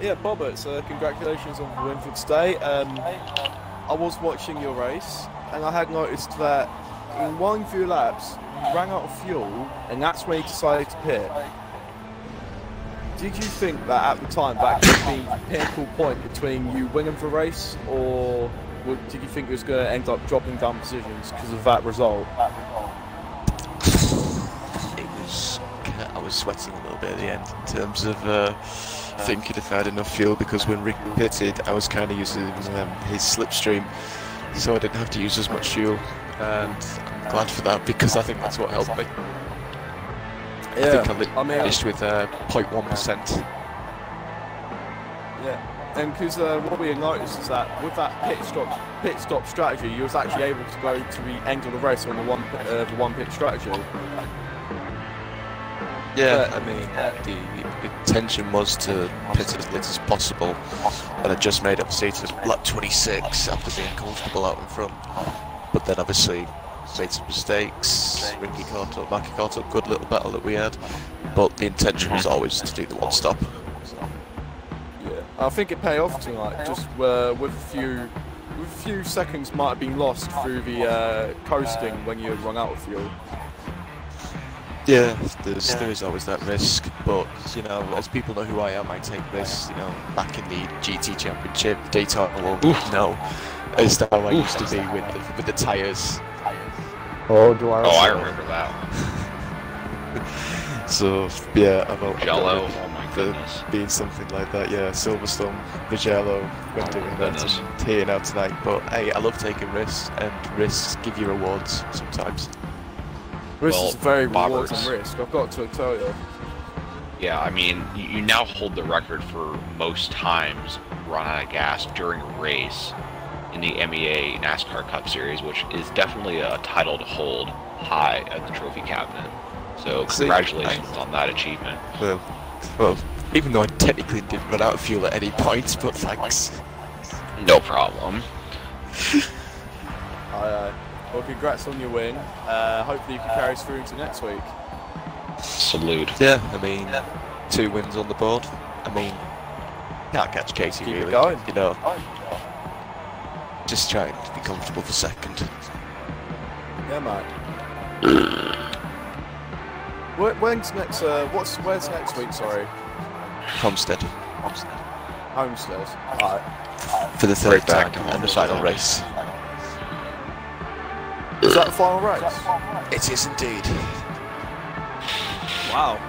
Yeah, Bobbert. So congratulations on the win for today. I was watching your race, and I had noticed that in one few laps, you ran out of fuel, and that's when you decided to pit. Did you think that at the time that could be the pinnacle point between you winning the race, or did you think it was going to end up dropping down positions because of that result? I was sweating a little bit at the end in terms of thinking if I had enough fuel, because when Rick pitted, I was kind of using his slipstream, so I didn't have to use as much fuel. And I'm glad for that, because I think that's what helped me. Yeah, I think I finished with 0.1%. Yeah, and because what we had noticed is that with that pit stop strategy, you was actually able to go to the end of the race on the one pit strategy. Yeah, I mean, the intention was to pit as late as possible, and I just made up seats at lap 26 after being comfortable out in front. But then obviously made some mistakes. Ricky caught up, Mackie caught up. Good little battle that we had. But the intention was always to do the one stop. I think it paid off tonight. Just with a few seconds might have been lost through the coasting when you run out of fuel. Yeah, there is always that risk, but you know, as people know who I am, I take risks. You know, back in the GT Championship, Daytona will know as how I used to be with the tyres. Oh, do I? Oh, I remember that. So yeah, I'm Jello. Oh my goodness. Being something like that. Yeah, Silverstone, Mugello, when doing that, and here now tonight. But hey, I love taking risks, and risks give you rewards sometimes. Risk Well, is a very Bobbers. rewarding risk, I've got to tell you. Yeah, I mean, you now hold the record for most times run out of gas during a race in the MEA Nascar Cup Series, which is definitely a title to hold high at the trophy cabinet. So congratulations on that achievement. Well, even though I technically didn't run out of fuel at any point, but thanks. No problem. Well, congrats on your win. Hopefully you can carry us through into next week. Salute. Yeah, I mean, 2 wins on the board. I mean, can't catch Casey Keep it really. going. You know, just trying to be comfortable for second. Yeah, mate. When's next? Where's next week? Sorry. Homestead. Homestead. Alright. For the third back time to and the Homestead. final race. Is that the final race? It is indeed. Wow.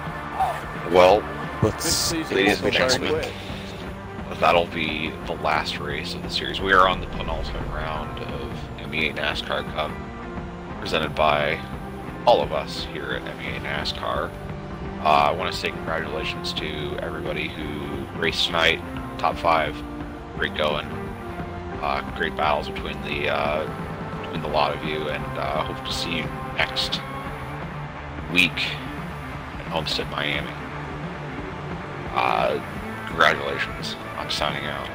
Well, But This season ladies has and gone very gentlemen, quick. that'll be the last race of the series. We are on the penultimate round of MEA NASCAR Cup, presented by all of us here at MEA NASCAR. I want to say congratulations to everybody who raced tonight. Top 5, great going. Great battles between the lot of you, and hope to see you next week at Homestead, Miami. Congratulations. I'm signing out.